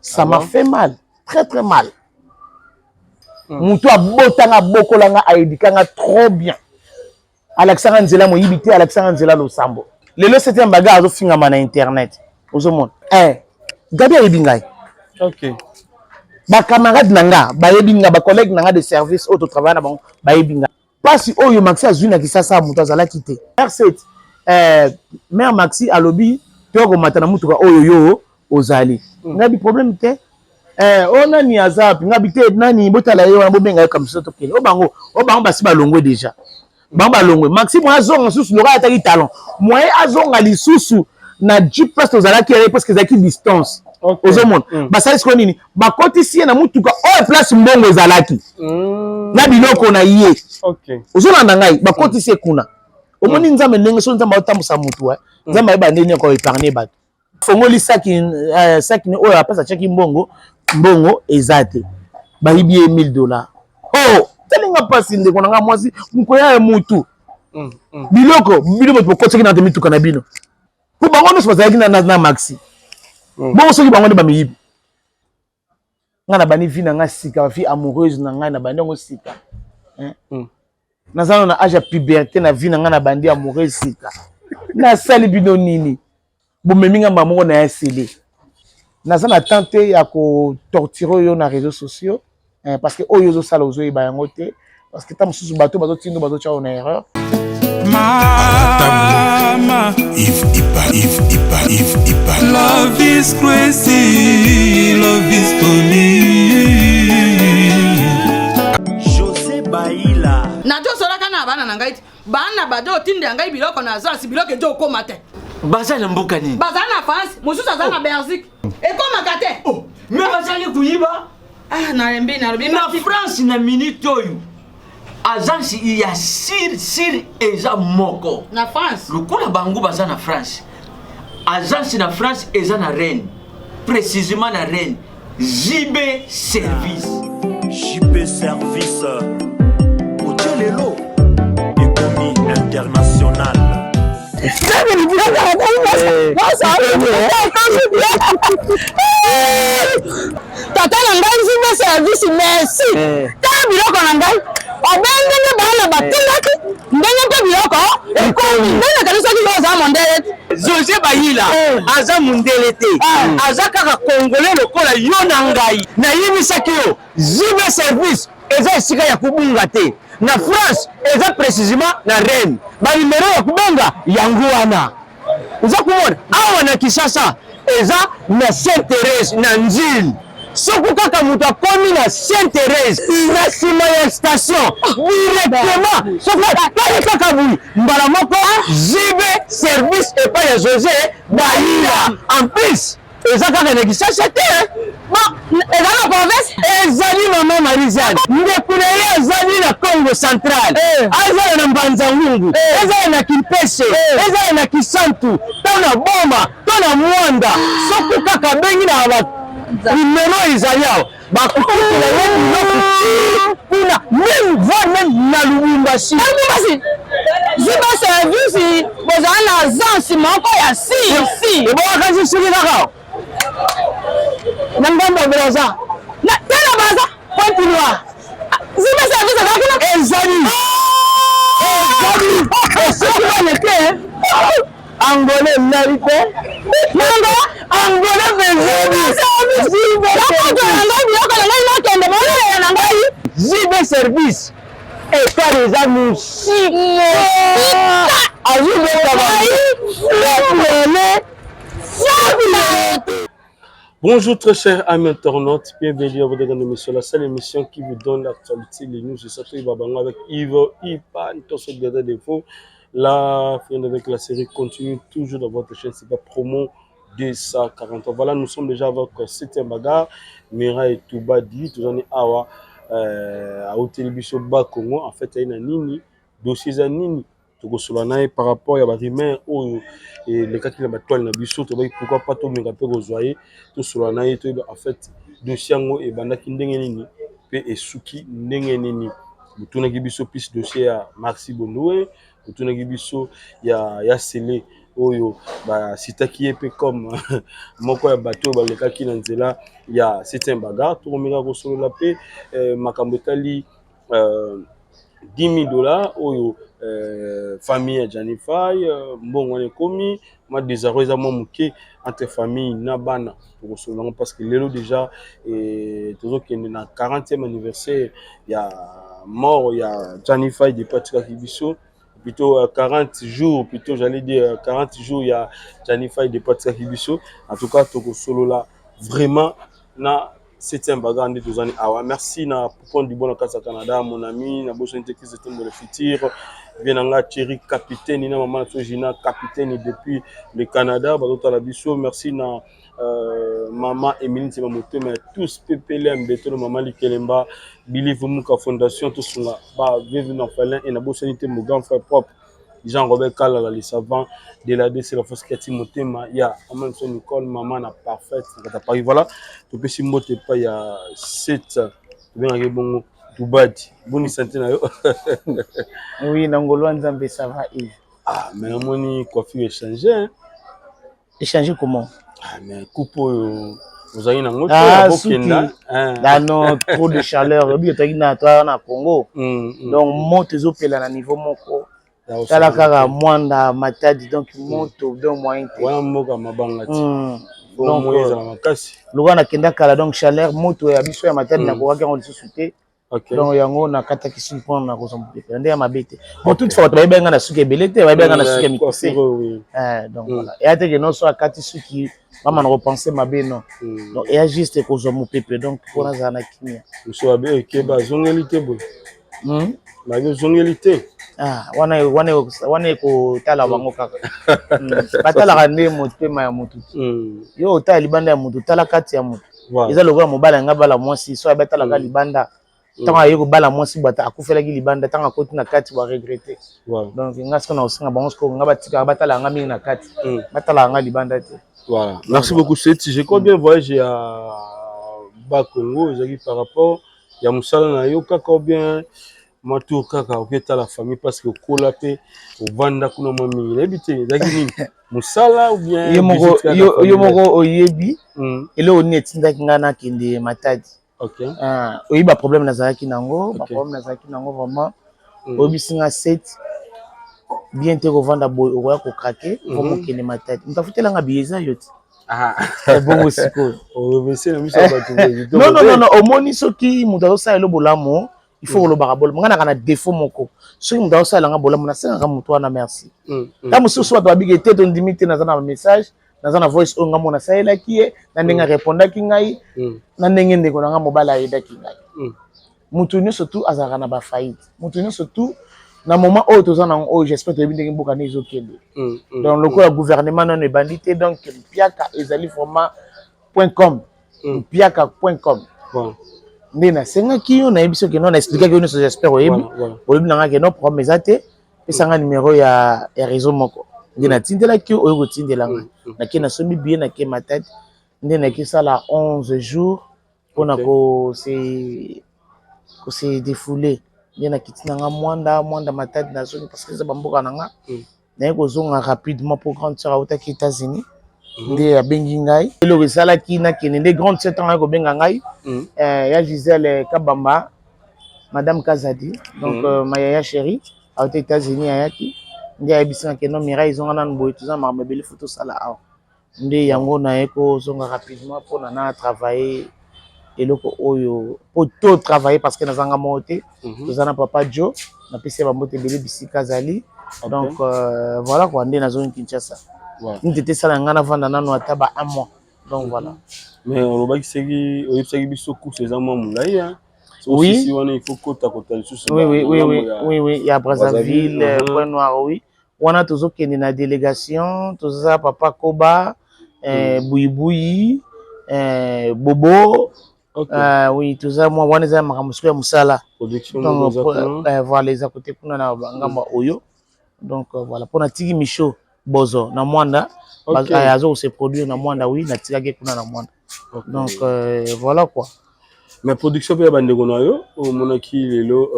Ça m'a fait mal, très très mal. Moutou a botanga bokolanga a édikanga trop bien. Alexandre Nzela moyibité, Alexandre Nzela Losambo. Lelo c'était un bagage au fingama na internet. Aux monde. Gabi a ebingai. Ok. Ba camarade nanga, ba ebinga, ba collègue nanga de service auto travail na bango, ba ebinga. Parce oyo Maxi azuna ki sasa mutu azala kité. R7 mère Maxi alobi toko matana mutu ka oyo yo ozali. Ngabi problème te. On ni azap, ngabi te nani botala yo na bobenga comme ça to kele. O bango basi ba longwe déjà. Bamba longwe. Maxi moi azonga susu lora ataki talent. Moi azonga lisusu na 10 place ozala ki parce que zaki distance. Ozo monde. Basali ko nini? Bakotisi na mutu ka o place mbongo ezalaki. Na biloko na ye. Ok. Ozolanda ngai bakotisi kuna. Omoni nzambe ndenge so nzambe otambusa mutu nzambe ayeba ndenge ko épargner bato. Fongoli saki oyo apesa cheki mbongo ezate. Bayibi $1000. Oh, telinga pasi ndeko nanga mwasi mkoya mutu. Biloko bokotiki na temituka na bino. Po bango no bazalaki na Maxi. Bon soki bango ne bamiyibi. Nga na bani vi na nga sika, fi amoureuse na nga na bani ngo sika. Nazana na âge ya puberté na vie na nga na bandi amoureuse sika. Na sali bino nini. Bomemi nga mamongo na yasele. Nazana tente ya ko torturer yo na réseaux sociaux parce que oyo zo sala ozo yeba yango te parce que tam susu bato bazo tindo bazo cha na erreur. Mama, if love is crazy, love is funny. José Baila. Na jo sola kana bana na ngai. Bana bado tinde ngai biloko na za si biloko ejo ko mate. Baza na mboka nini? Baza na France, mosusu aza na Belgique. Ekoma kate. Oh, mais baza ni kuyiba? Ah, na rembi na robi. Na France na minute oyo. Agence il y a sir eza moko. Na France. Lokola bango baza na France. Agence na France eza na Rennes. Précisément na Rennes. JB Service. JB Service. Hotelelo. Économie internationale. Tata na ngai JB Service merci. Ta biloko na ngai. Obengenge bana batindaki. Ndenge pe biloko. Ekomi. Ndenge kanisa ki za mondele. José Baila. Aza mondele te. Aza kaka congolais lokola yo na ngai. Na yebisaki yo. JB Service eza esika ya kubunga te. Na France eza précisément na Rennes. Ba numéro ya kubenga yango wana. Uza kumona awa na Kinshasa eza na Sainte-Thérèse na Nzili. Soku kaka mutu akomi na Sainte-Thérèse na sima ya station directement soku kaka kaka bui mbala moko JB Service epai ya José Baila. En plus eza kaka na Kinshasa te. Eza na province ezali mama Marizane ndeko na ye ezali na Congo Central ezali na Mbanza-Ngungu ezali na Kimpese ezali na Kisantu to na Boma to na Mwanda soki kaka bengi na bato numéro ezali awa bakutukela ye biloko kuna même na Lubumbashi. JB Service bozala na agence moko ya si ebowakasi soki kaka na ngambo braza na tena baza Pointe Noire. JB Service ezali soki baneke angolais nali te angolais JB Service ekare eza musika Bonjour très chers amis internautes, bienvenue à votre grande émission, la seule émission qui vous donne l'actualité, les news, je suis avec Yves Ipan, tout ce qui est des défauts. La fin avec la série continue toujours dans votre chaîne, c'est la promo de 140 ans. Voilà, nous sommes déjà avec 7e bagarre, Mira et Toubadi, tout en est awa, à Hôtel Bisso Bas Congo, en fait, il y a nini, dossier à nini. Par rapport à la rumeur et les cas qui ont toile na biso pourquoi pas tout le monde rejoindre tout cela na en fait dossier ngo et banda ki ndenge nini pe esuki ndenge nini mutuna ki biso plus dossier ya Maxi Bondoe mutuna ki biso ya Sele oyo ba sitaki ye pe comme moko ya bateau balekaki na nzela ya 7e bagarre to komeka kosolola pe makambo etali $10 000 oyo famille ya Janify mbongo wana ekomi ma désarroi eza mwa moke entre famille na bana tokosolola parce que lelo déjà tozokende na 40e anniversaire ya mort ya Janify depuis atikaki biso plutôt 40 jours plutôt j'allais dire 40 jours ya Janify depuis atikaki biso en tout cas tokosolola vraiment na 7e bagarre nde tozani awa. Merci na Poupon du bon au Canada mon ami na boso nte qui de le futur bien nga Thierry capitaine na maman Gina capitaine depuis le Canada bato la biso. Merci na maman Emeline Semamoto mais tous pepele mbeto maman Likelemba Believe Muka Fondation tous là ba bienvenue dans Falin et na boso nte mon grand frère propre Jean-Robert Kalala, les savants de la DC, la force qui a Timothée, il y a en même temps Nicole, maman, la parfaite, voilà. Tu peux si moter pas, il y a 7, tu viens à bon, tout bâti, bonne santé. Oui, Nangolo Nzambe, ça va, Yves. Ah, mais la monnaie, coiffure échangée, hein. Échanger comment? Ah, mais coupe, vous avez une autre, ah non, trop de chaleur, tu as un Congo. Donc, monte les opéras à niveau moko. Tala kaka mwanda matadi donc moto donc moyen te wana mboka mabanga ti donc moyeza na makasi loka na kenda kala donc chaleur moto ya biso ya matadi na kokaki ngo lisusu te donc yango na kata kisi mpona na kozomba pe nde ya mabete bon toute fois ba benga na suki ebele te ba benga na suki ya mikose donc voilà et ate que non so akati suki mama na repenser mabe non donc et juste kozomba pepe donc pona za na kimia so abe ke ba zongelité bo ba zongelité ah wana ko tala bango kaka batala kande motema ya mutu yo otala libanda ya mutu tala kati ya mutu eza lokola mobala nga bala mwasi so abatala ka libanda tanga yeko bala mwasi bata akufela ki libanda tanga koti na kati wa regretter donc nga siko na osinga bango siko nga batika batala nga mingi na kati batala nga libanda te voilà merci beaucoup c'est je crois bien voyage à Bas Congo ezaki par rapport ya musala na yo kaka bien moi tout kaka oketa la famille parce que kola pe ovanda kuna mwa mingi na ebite ezaki nini musala ou bien yo moko oyebi ele oni etindaki nga na kende matadi oyiba problème nazalaki nango ba problème nazalaki nango vraiment oyebisi nga 7 bien te kovanda boy okoya kokrake po mokende matadi mutafutela nga bieza yo te bon osiko non omoni soki mutu azosala elo bolamu il faut le barabol manga na défaut moko soki mutu azosala nga bolamu nasengaka mutu wana merci ta mosusu bato babiki ete tondimi te naza na message naza na voice oyo nga mona asalelaki ye na ndenge arépondaki ngai na ndenge ndeko na nga mobala ayedaki ngai mutu nyonso tu azalaka na bafaillite mutu nyonso tu na moment oyo toza nango oyo j'espère toyebi ndenge mboka nde ezokende donc lokola gouvernement nano ebandi te donc mpiaka ezali vraiment .com mpiaka.com nde nasengaki yo nayebi soki no na explikaki yo nyonso j'espère oyebi oyebi na nga ke no problème eza te pesanga numéro ya réseau moko nde natindelaki yo oyo kotindela ngai nake nasombi biye nake matadi nde nakesala 11 jours mpona kose défoule nde nakiti na nga mwanda matadi nazongi parce que eza bamboka na nga naye kozonga rapidement po grande sœur autaki États-Unis nde abengi ngai eloko esalaki nakende nde grande sœur ntango aye kobenga ngai ya Gisèle Kabamba madame Kazadi donc mayaya chéri auta États-Unis ayaki nde ayebisanga keno mira ezonga nanu boye toza makambo ebele fo tosala awa nde yango naye kozonga rapidement mpona na travailler eloko oyo po to travailler parce que nazanga moko te toza na papa Jo napesi bambote ebele bisika azali donc voilà quoi nde nazongi Kinshasa nitete sala nga navanda nano ata ba 1 mois donc voilà mais olobakisaki oyebisaki biso course eza mwa molai oui il faut kota lisusu oui ya Brazzaville Point Noir oui wana tozokende na délégation toza papa Koba Buibuyi Bobo oui toza mwa wana eza makambo siko ya musala donc voilà les à côté kuna na ngamba oyo donc voilà pona tiki Micho Bozo na mwanda azo se produire na mwanda oui na tikake kuna na mwanda donc voilà quoi mais production pe ya bandeko na yo omonaki lelo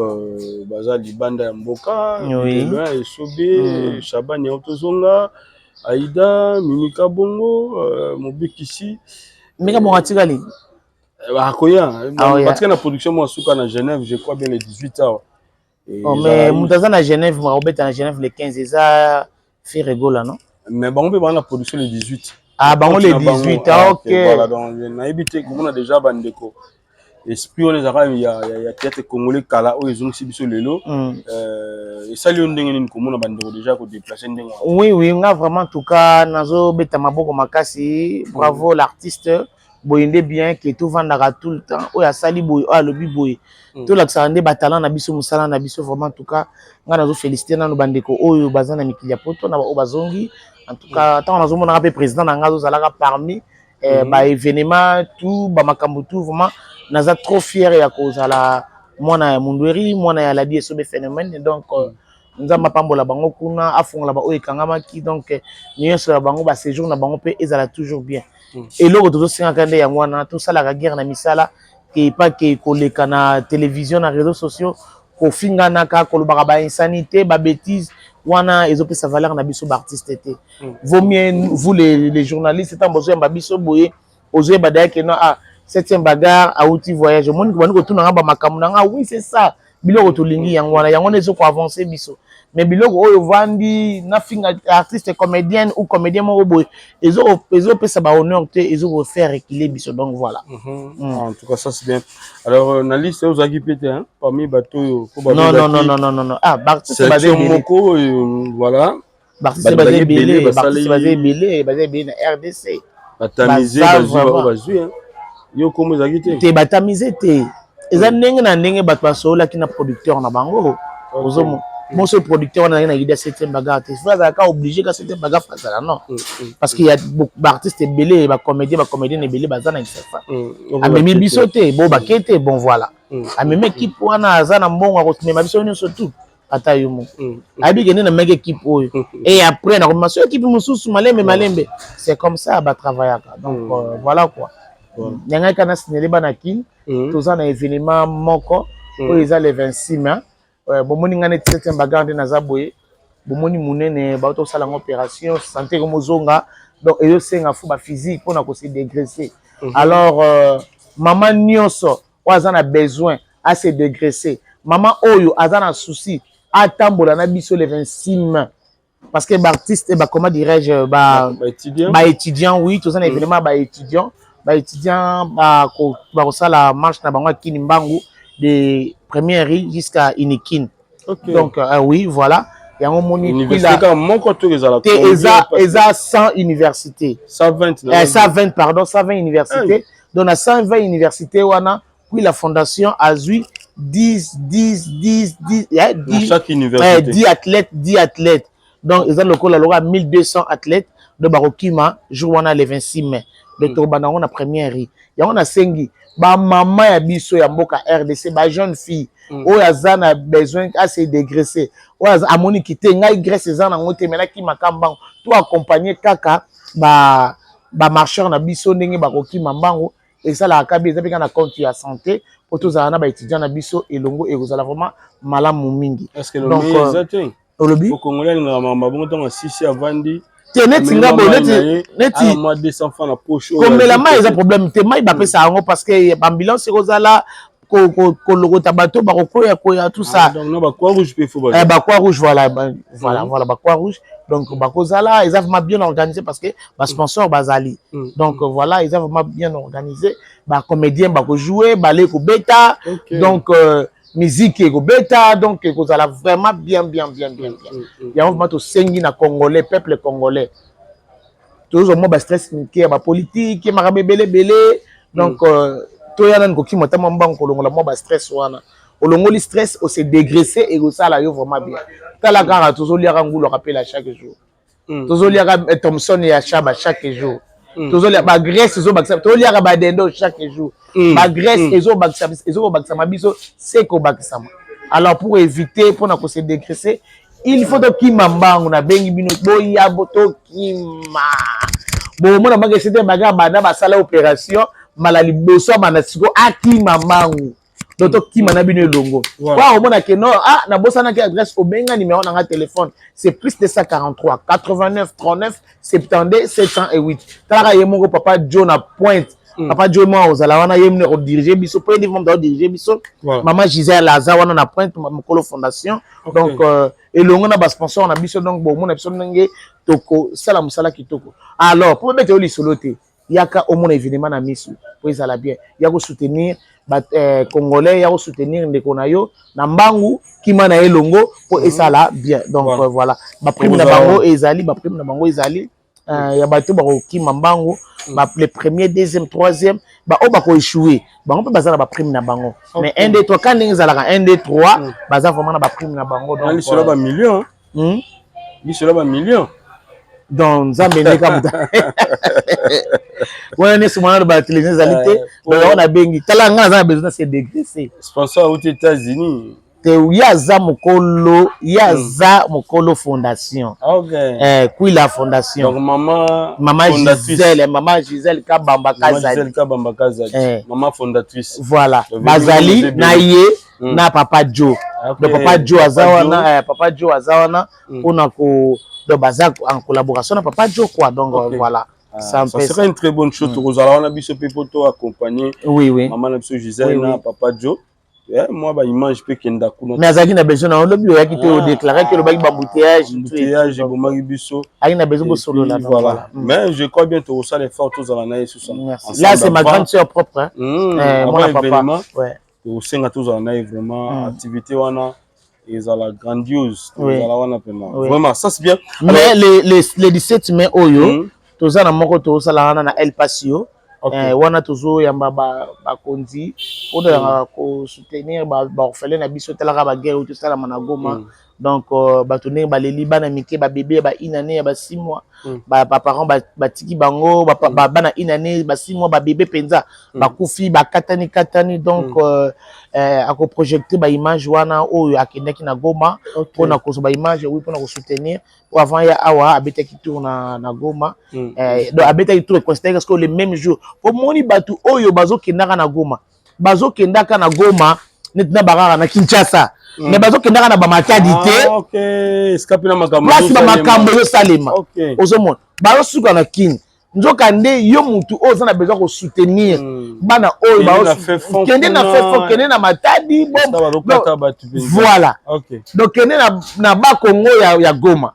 baza libanda ya mboka lelo esobe Shabani ya tozonga Aïda, Mimika Bongo, Mobikisi. Mika Moratikali. Akoya. Parce que oui. la production, moi, à Genève, je crois bien les 18 heures. Oh, mais Moutaza à Genève, moi, à Genève les 15, et ça fait rigoler, non? Mais bon, on peut voir la production les 18. Ah, bon, les 18, ah, ok. Voilà, donc, on a évité, comme on a déjà bandeko. Esprit, on les a, il y a peut-être Congolais, Kala, où ils ont aussi sur le lot. Et ça, on a comme on a bandeko déjà pour déplacer. Oui, oui, on a vraiment, en tout cas, Nazo Betamaboko Makasi, bravo l'artiste. Boyende bien que tout vendra tout le temps oya sali boy oya lobi boy tout l'accent ba talent na biso musala na biso vraiment en tout cas nga nazo féliciter na no bandeko oyo bazana mikili ya poto na ba bazongi en tout cas tant nazo mona pe président na ngazo zalaka parmi ba événement tout ba makambo tout vraiment naza trop fier ya kozala mwana ya Mundweri mwana ya la DSO be phénomène donc nzamba pambola bango kuna afongola ba oyo kangamaki donc nyonso la bango ba séjour na bango pe ezala toujours bien. Et là, tout ça, tout ça, la guerre, na misala, qui pas que koleka na télévision, na réseaux sociaux, ko finga naka, ko ba insanité, ba bêtise, wana, ils ont pris sa valeur na biso artiste. Vaut mieux vous les journalistes, étant besoin ba biso boye, osez badaya que non ah 7e bagarre, à outil voyage. Mon ko tout na ba makamuna, oui c'est ça. Biloko to lingi yangwana, yangwana ezo ko avancer biso. Mais biloko oyo vandi na finga artiste comédienne ou comédien mo boy ezo pesa ba honneur te ezo faire reculer biso donc voilà. En tout cas ça c'est bien. Alors na liste aux agipete hein parmi bateau non ah artiste basé moko voilà. Artiste basé belé basé na RDC. Batamiser bazui hein. Yo comme agité. Te batamiser te. Eza ndenge na ndenge bato basola ki na producteur na bango. Ozomo mon seul producteur on a une idée 7e bagarre tu vas obligé que 7e bagarre fasse là non parce qu'il y a beaucoup d'artistes belés ba comédiens belés bazana ils savent a même bisoté bon bakete bon voilà a même équipe wana azana mbongo akotumema biso nyonso tout ata yomo abi gene na mega équipe oyo et après na commencé équipe mususu malembe c'est comme ça ba travailler donc voilà quoi nyanga kana sinele bana king toza na événement moko oyo eza le 26 mai bomoni ngane 7e bagarre na zaboye bomoni munene ba to sala opération santé comme zonga donc et senga fu ba physique pour na ko se dégraisser alors maman nyonso wazana besoin à se dégraisser maman oyo azana souci atambola na biso le 26 mai parce que ba artiste et ba comment dirais-je ba étudiant oui tous un événement ba étudiant ba ko sala marche na bango kini mbangu de première jusqu'à Inikin. Donc oui voilà il y a un moni université mon côté eza 100 universités 120 pardon 120 universités donc à 120 universités wana puis la fondation a eu 10 chaque université 10 athlètes donc ils ont le col à 1200 athlètes de Barokima jour wana le 26 mai de Tobanango na première il y a on a sengi ba maman ya biso ya mboka RDC ba jeune fille oyo azana besoin à se dégraisser oyo amoni kité ngai graisse ezana ngote mena ki makamba to accompagner kaka ba marcheur na biso ndenge ba kokima mbango et ça la kabi ezapika na compte ya santé pour tous ana ba étudiant na biso elongo et kozala vraiment malamu mingi est-ce que donc olobi au Congolais na mamba bongo to 6 avandi neti ngabo neti moi 200 francs na poche comme la mai eza problème te mai ba pesa ngo parce que ambulance kozala ko logota bato ba koya tout ça donc non ba quoi rouge pe faut ba quoi rouge voilà ba quoi rouge donc ba kozala ils ont vraiment bien organisé parce que ba sponsor bazali donc voilà ils ont vraiment bien organisé ba comédien ba ko jouer ba le ko beta donc musique et beta donc kozala vraiment bien il y a vraiment to sengi na congolais peuple congolais toujours moi ba stress qui ba politique marabe belé donc to yana ngoki motama mbango kolongola moi ba stress wana olongoli stress o se dégraisser et ça là yo vraiment bien tala kara tozoli ya ngulu rappel à chaque jour tozoli ya Thompson et Achaba chaque jour tozoli ba graisse zo baksa tozoli ya ba dendo chaque jour ba graisse ezo baksa mabiso c'est ko baksa alors pour éviter pour na ko se dégraisser il faut to kima mbango na bengi bino boya boto kima bon mona magese te baga bana ba sala opération malali boso bana siko akima mbango donc qui m'a bino longo wa omona ke non ah na bosana ke adresse obenga numéro na téléphone c'est plus de 143 89 39 72 708 tala yemoko papa Joe na pointe papa Joe moi ozala wana yemne ko diriger biso pe ni vont diriger biso maman Gisèle Laza wana na pointe mokolo fondation donc elongo na ba sponsor na biso donc bon mona biso ndenge toko sala musala kitoko alors pour mettre oli soloté yaka omona événement na misu pour ezala bien yako soutenir congolais yako soutenir ndeko na yo na mbangu kima na elongo pour ezala bien donc voilà ba prime na bango ezali ba prime na bango ezali ya bato ba kima mbangu ba le premier deuxième troisième ba o ba ko échouer bango pe bazala ba prime na bango mais 1 2 3 quand ezala 1 2 3 baza vraiment na ba prime na bango donc cela ba million ni cela ba million donc Nzambe kamuta ouais ne souvent de télévision zalité on a bengi tala nga za besoin c'est dégraisser sponsor aux États-Unis te yaza mokolo fondation okay kui la fondation donc maman Gisèle Kabamba Kazali maman fondatrice voilà bazali na ye na papa Joe donc papa Joe azawana pona ko donc baza en collaboration na papa Joe quoi donc voilà ça serait une très bonne chose to kozala wana biso pepoto accompagner oui maman na biso Gisèle na papa Joe moi ba image pe kenda kuna mais azaki na besoin na lobi oya kité o déclarer que le baki bambouteillage bomaki biso aki na besoin bosolo là voilà mais je crois bien to ça les forts tous à la sur ça là c'est ma grande sœur propre hein moi papa ouais to senga tous à la vraiment activité wana ezala grandiose ezala wana pema vraiment ça c'est bien mais les 17 mai oyo toza na moko to sala wana na El Pasio wana tozo yamba ba konzi pour ko soutenir ba orphelin na biso telaka ba guerre tout ça la Managoma donc ba tonner ba leli bana mike ba bébé ba inane ba 6 mois ba parents ba tiki bango ba bana inane ba 6 mois ba bébé penza ba kufi ba katani donc ako projecter ba image wana oyo akendaki na Goma pona ko ba image oui pona ko soutenir avant ya awa abetaki tour na Goma donc abetaki tour considéré que le même jour pour moni batu oyo bazo kendaka na Goma netina barara na Kinshasa mais bazo kendaka na ba matadi te OK escape na makambo place ba makambo yo salema ozomona bazo suka na kin nzoka nde yo mutu oza na besoin ko soutenir bana oyo bazo kende na fefo kende na matadi voilà donc kende na ba Congo ya Goma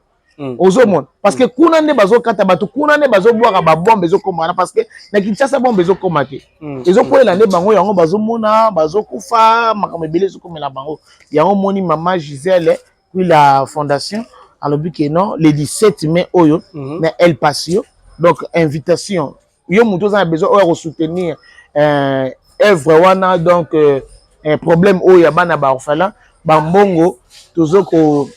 ozomona parce que kuna nde bazokata bato kuna nde bazobwaka ba bombe ezokoma parce que na Kinshasa bombe ezokoma te ezokolela nde bango yango bazomona bazokufa makambo ebele ezokomela bango yango moni maman Gisèle puis la fondation alobi que non le 17 mai oyo na El Pasio donc invitation yo mutu oza na besoin oyo soutenir œuvre wana donc problème oyo ya bana ba orphelin bambongo tozoko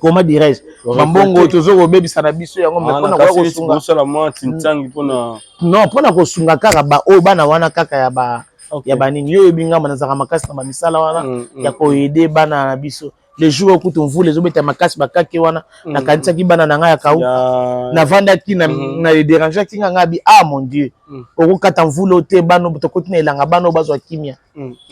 comment dirais-je bambongo tozoko bebisa na biso yango mais pona ko sunga sala moi tintangi pona non pona ko sunga kaka ba o bana wana kaka ya ba nini yo binga manazaka makasi na ba misala wana ya ko aider bana na biso les jours où tu voulais les obéter makasi bakaki wana na kanisa ki bana na nga ya kau na vanda ki na les déranger ki nga bi ah mon dieu okukata mvulo te bano to kotina elanga bano bazwa kimia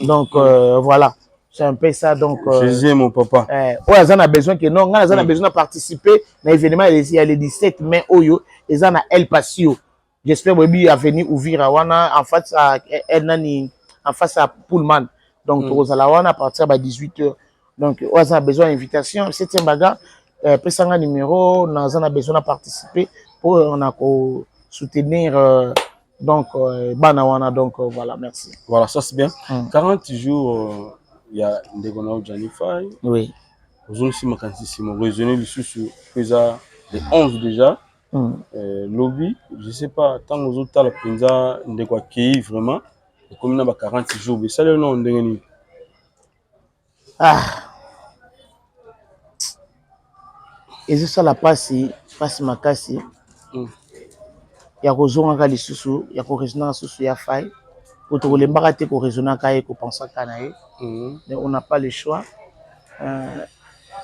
donc voilà c'est un peu ça donc Jésus mon papa ouais ça a besoin que non ça a besoin de participer à l'événement il y a le 17 mai oyo et ça na El Pasio j'espère que à venir ouvrir wana en face à Nani en face à Pullman donc tozala wana à partir de 18h donc ça a besoin d'invitation 7e baga pesanga numéro on a besoin de participer pour on a soutenir donc bana wana donc voilà merci voilà ça c'est bien 40 jours il y a des gens qui ont oui aujourd'hui ma quantissime raisonner le sous ça les 11 déjà lobby je sais pas tant aux autres la pinza de quoi qui vraiment comme on a 40 jours mais ça le nom de et c'est ça la passe makasi ya kozonga lisusu ya ko raisonner susu ya faille pour te relembaka te ko raisonner ka ko penser kana ye mais on n'a pas le choix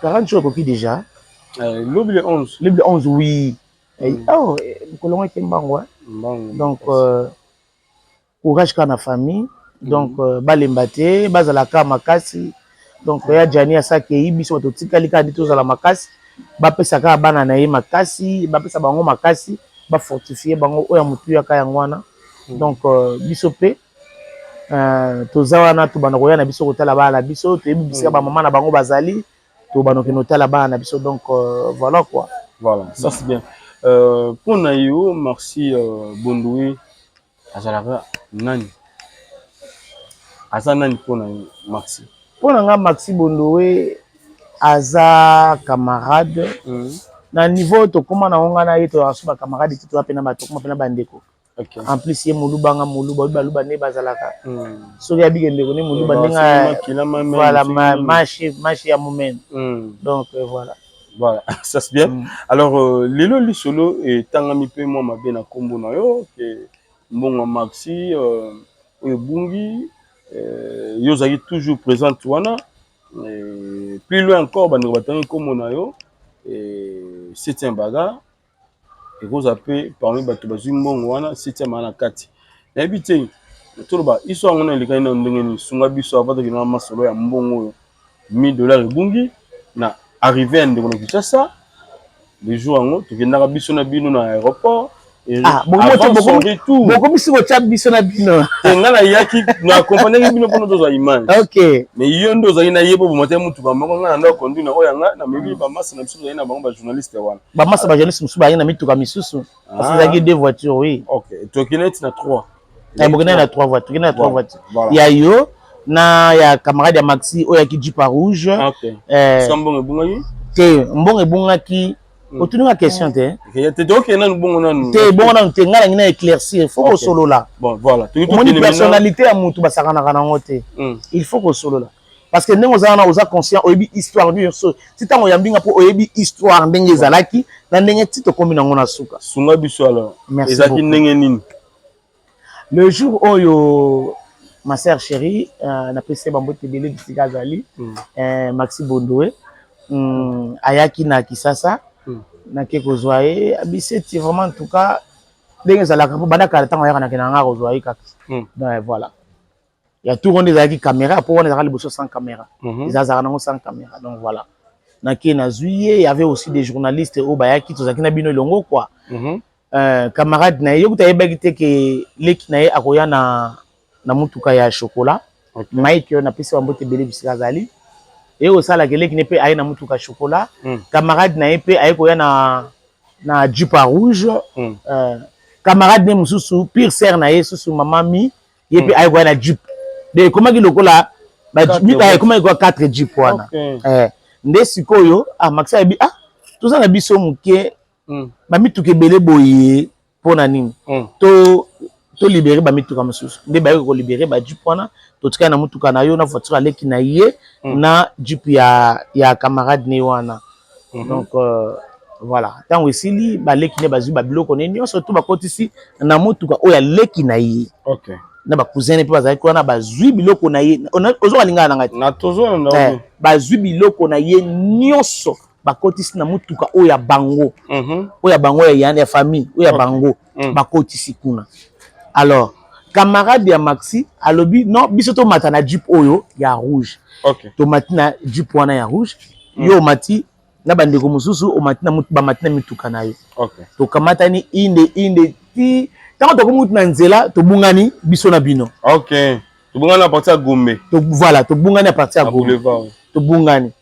40 jours qui déjà lobby le 11 oui oh kolonga ke mbango donc courage kana famille donc balemba te bazalaka makasi donc ya jani asakei biso totikali kadi tozala makasi bapesaka bana na ye makasi bapesa bango makasi bafortifier bango oya mutu yaka yango wana donc biso pe toza wana tobanda koya na biso kotala bana biso toyebi bisika bamama na bango bazali tobanda kokende kotala bana na biso donc voilà quoi. Voilà, ça c'est bien. Pour Nayo, merci Bondoué, Azalaka Nani. Aza Nani pour Nayo, merci. Pour Nanga Maxi Bondoué, Aza camarade. Na niveau to comment na onga na yeto asuba camarade ti to apena ba to comment pena bandeko. Okay. En plus ye muluba nga muluba baluba ne bazalaka. So ya bigende ko ne muluba ninga voilà machi ya moment. Donc voilà. Voilà, ça c'est bien. Alors, Lilo Lisolo et Tangami pe moi ma bien na kombo na yo que mbonga Maxi Bungi yozaki toujours présent wana plus loin encore bando batangi kombo na yo et septième baga et vous appelez parmi bato bazui mbongo wana septième ana kati. Na bité toloba iso ngona likani na ndengeni sunga biso avata kina masolo ya mbongo $1000 Bungi na arrivé à Ndekona les jours en tu viens d'arriver na bino na aéroport et beaucoup biso ko tcha biso na bino ngana yaki na accompagner bino pour nos image. OK mais yondo za ina yebo moté mutu ba moko ngana ndo conduire na oyanga na mebi ba massa na biso ina bango ba journaliste wana ba massa ba journaliste musu ba ina mituka misusu parce que zaki deux voitures oui. OK to kinet na 3 bokena na 3 voitures kina 3 voitures ya yo na ya camarade ya Maxi oya ki Jeep rouge. OK sambongo bungaki te mbongo bungaki otunga question te te donc na mbongo nanu te bongo na te ngala ngina éclaircir faut que solo là bon voilà mon personnalité à mutu basakana kana ngote il faut que solo là parce que ndenge ozana oza conscient oyebi histoire du so si tango yambinga po oyebi histoire ndenge ezalaki na ndenge tito kombi nango na suka sunga biso alors ezaki ndenge nini le jour oyo ma sœur chérie na PC bambote belé bisika zali Maxi Bondoué ayaki na Kisasa na ke kozwa ye abiseti vraiment en tout cas ndenge ezalaka po banda kala ntango ayaka na kenanga kozwa ye kaka donc voilà ya tout ronde ezalaki caméra po wana ezalaka liboso sans caméra ezalaka nango sans caméra donc voilà na ke nazwi ye il y avait aussi des journalistes oyo bayaki tozalaki na bino elongo quoi camarade na ye yokuta yebaki te ke leki na ye akoya na mutuka ya chocolat Mike yo napesi bambote ebele bisika azali et osala keleki ne pe aye na mutuka chocolat camarade na ye pe aye koya na Jeep rouge camarade ne mususu pire sœur na ye susu mama mi ye pe aye koya na Jeep de komaki lokola ba Jeep aye komaki kwa 4 Jeep wana nde sikoyo Maxi abi toza na biso muke ba mituka ebele boye pona nini to libérer ba mituka mususu nde ba ko libérer ba Jeep wana to tika na mutuka na yo na voiture aleki na ye na Jeep ya camarade ne wana donc voilà tango esili ba leki ne bazui ba biloko ne nyonso to ba kotisi na mutuka oyo aleki na ye OK na ba cousin ne pe bazali ko na bazui biloko na ye ozo balinga na ngati na tozo na bazui biloko na ye nyonso bakotisi na mutuka oyo ya bango oyo ya bango ya famille oyo ya bango bakotisi kuna. Alors camarade ya Maxi alobi non biso to mata na Jeep oyo ya rouge to matina Jeep wana ya rouge yo mati na bandeko mususu o matina mutu ba matina mituka na yo to kamata ni inde ti tango to komutu na nzela to bungani biso na bino to bungana à partir ya Gombe to voilà to bungani à partir ya Gombe to bungani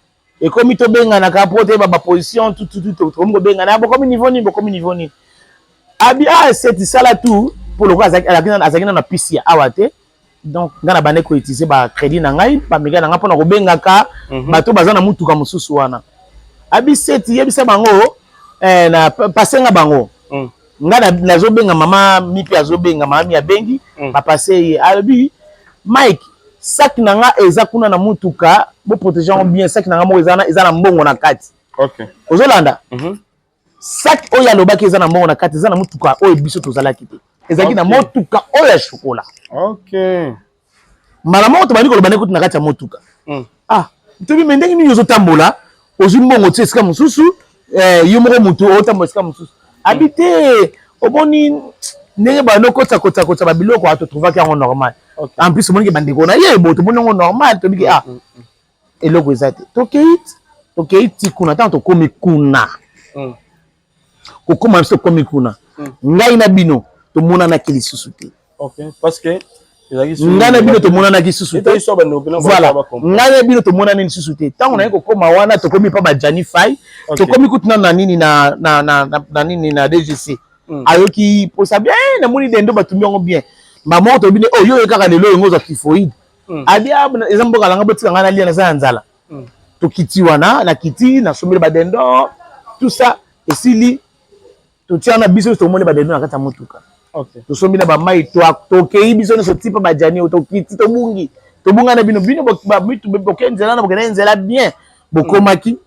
et comme to bengana ka pote ba position tout to ko bengana bo comme niveau ni abi c'est ça là tout pour le cas azakina na pisi ya awate donc ngana bande ko utiliser ba crédit na ngai ba mega na ngapona ko bengaka bato bazana mutuka mususu wana abi seti yebisa bango na pasenga bango ngana nazo benga mama mipi azobenga mama mi abengi ba passer abi Mike sac nanga eza kuna na mutuka bo protéger bien sac nanga mo eza na mbongo na kati ozolanda sac oyo alobaki eza na mbongo na kati eza na mutuka oyo biso tozalaki te ezaki na motuka oyo ya chocolat mbala moko tobandi koloba ndenge kuti na kati ya motuka tobi me ndenge nini ozotambola ozwi mbongo ti esika mosusu yo moko mutu otambola esika mosusu abi te omoni ndenge bando kotisa babiloko atotrovaki yango normal En plus mon ki bandeko na ye bo to monongo normal to biki ah eloko ezate tokei tikuna tant to komi kuna kokoma biso komi kuna ngai na bino to monana ki lisusu te. OK, parce que ngai na bino to monana ki lisusu te. Voilà, ngai na bino to monana lisusu te. Tant on a kokoma wana to komi pa ba Jani Fai to komi kutuna na nini na nini na DGC ayoki posa bien na moni dendo batumbi ngo bien maman to bine oh yo kaka lelo ngo za typhoid abia ezambo kala ngabo tika ngana lia na za nzala to kiti wana na kiti na somile ba dendo tout ça esili to tia na biso to moni ba dendo na kata motuka. OK, to somile ba mai to kei biso no so tipa ba Jani to kiti to bungi to bunga na bino ba mitu be bokenzela na bokena nzela bien bokomaki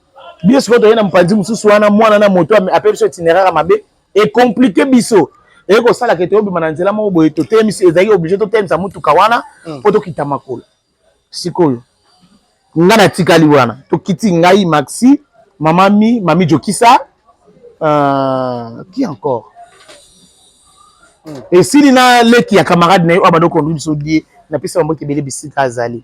bien ce que to yena mpanzi mususu wana mwana na moto appelle so itinéraire mabe et compliqué biso et ko sala ke to bima nzela mo boye to temisi ezaki obligé to temisa mutuka wana po to kita makolo sikoyo ngana tikali wana to kiti ngai Maxi mami Jokisa qui encore et si na leki ya camarade na yo abado conduire so die na pesa mbo kebele bisika azali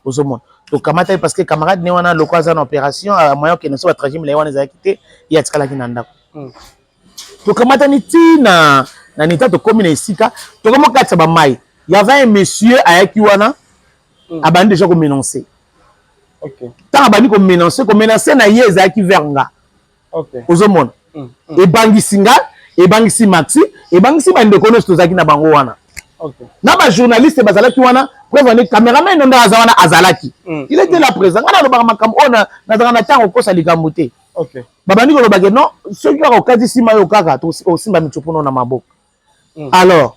ozomona to kamata parce que camarade ne wana lokwa za na opération a moyen que ne so trajet le wana za kité ya tikala ki na ndako to kamata ni tina na nita to komi na esika to komo katsa ba mai y avait un monsieur ayaki wana abandi déjà ko ménoncer. OK, tant abandi ko ménoncer na ye ezaki verga. OK, ozomona e bangisi Maxi e bangisi bande kono to zaki na bango wana. OK, na ba journaliste bazalaki wana prévenir caméraman ndo aza wana azalaki il était là présent ngana lo ba makambo ona na zanga na tango kosa likambo te. OK, babandi ko lo bagé non ceux qui ont okati sima yo kaka to osimba michopono na maboko. Alors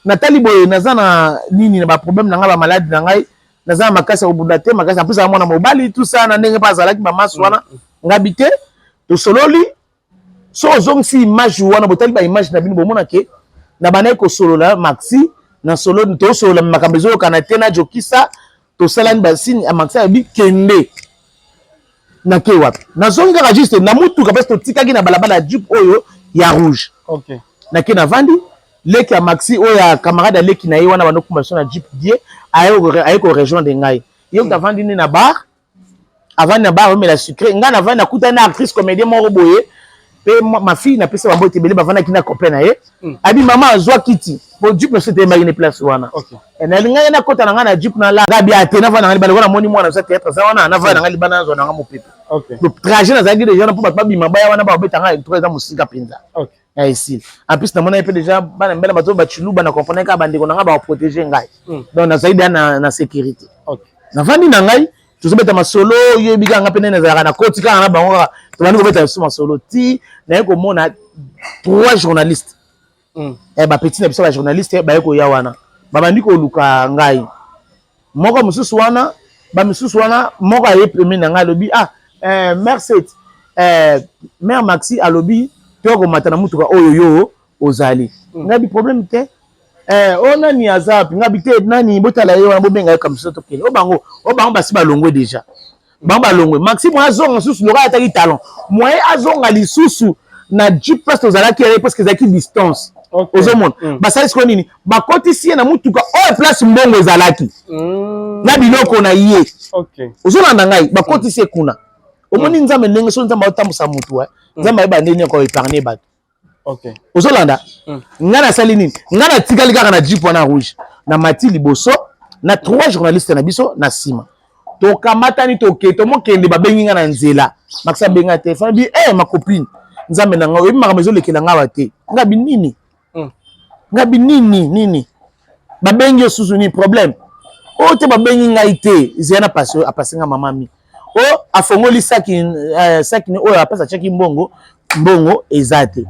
Nathalie boye naza na nini na ba problème na nga ba malade na ngai naza makasa obundate makasa en plus à mwana mobali tout ça na ndenge pas zalaki ba masu wana ngabité to sololi so zongsi image wana botali ba image na bino bomona ke na bana ko solola Maxi na solo to solola makambezo kana tena Jokisa to salani basini a Maxi abi kende na ke wapi na zonga juste na mutuka parce que tikaki na balabala jeep oyo ya rouge. OK, na ke na vandi leki ya Maxi oya camarade leki na ye wana banokuma so na jeep die aye ko rejoindre ngai yo ta vandi ni na bar avant na bar mais la sucré nga na vandi na kuta na actrice comédien moko boye pe ma fille na pesa bambo tebele bavanda kina copain na ye abi mama azwa kiti po jeep na c'était marine place wana. OK, na linga na kota na nga na jeep na la gabi atena vanda ngali bale wana moni mwana sa théâtre za wana na vanda ngali bana zo na nga mopepe. OK, le trajet na zagi déjà na po ba bima baya wana ba beta nga trois ans musika penza. OK, ici en plus na mona pe déjà bana mbela bato ba chiluba na comprendre ka bandeko na nga ba protéger ngai donc na zaidi na sécurité. OK, na vandi na ngai to beta masolo yo biga nga pene na zaka na koti ka na bango to bani ko beta so masolo ti na ko mona 3 journalistes ba petit na biso ba journaliste ba ko ya wana ba bandi ko luka ngai moko mususu wana ba mususu wana moko aye premier na ngai lobi merci mère Maxi alobi to ko matana mutuka oyo yo ozali ngabi problème te o nani azapi ngabi te nani botala yo bo benga comme ça to kele o bango basi balongwe déjà bango balongwe Maxi mo azonga susu loka ataki talent mo azonga lisusu na jeep parce ozalaki parce que zaki distance ozomona basali ko nini bakotisi na mutuka o place mbongo ezalaki na biloko na ye. OK, ozolanda ngai bakotisi kuna omoni nzambe ndenge so nzambe otambusa mutu nzambe ba ndeni ko épargner bato. OK, ozolanda ngana sali nini ngana tikali kaka na jeep wana rouge na mati liboso na 3 journalistes na biso na sima to kamatani to keto mo kende babengi nga na nzela Maxi benga téléphone bi ma copine nzambe na ngo maka mezo lekela nga te ngabi nini babengi osusu ni problème o te babengi ngai te zena passe apasenga mama mi o afongoli saki ni o apasa cheki mbongo ezate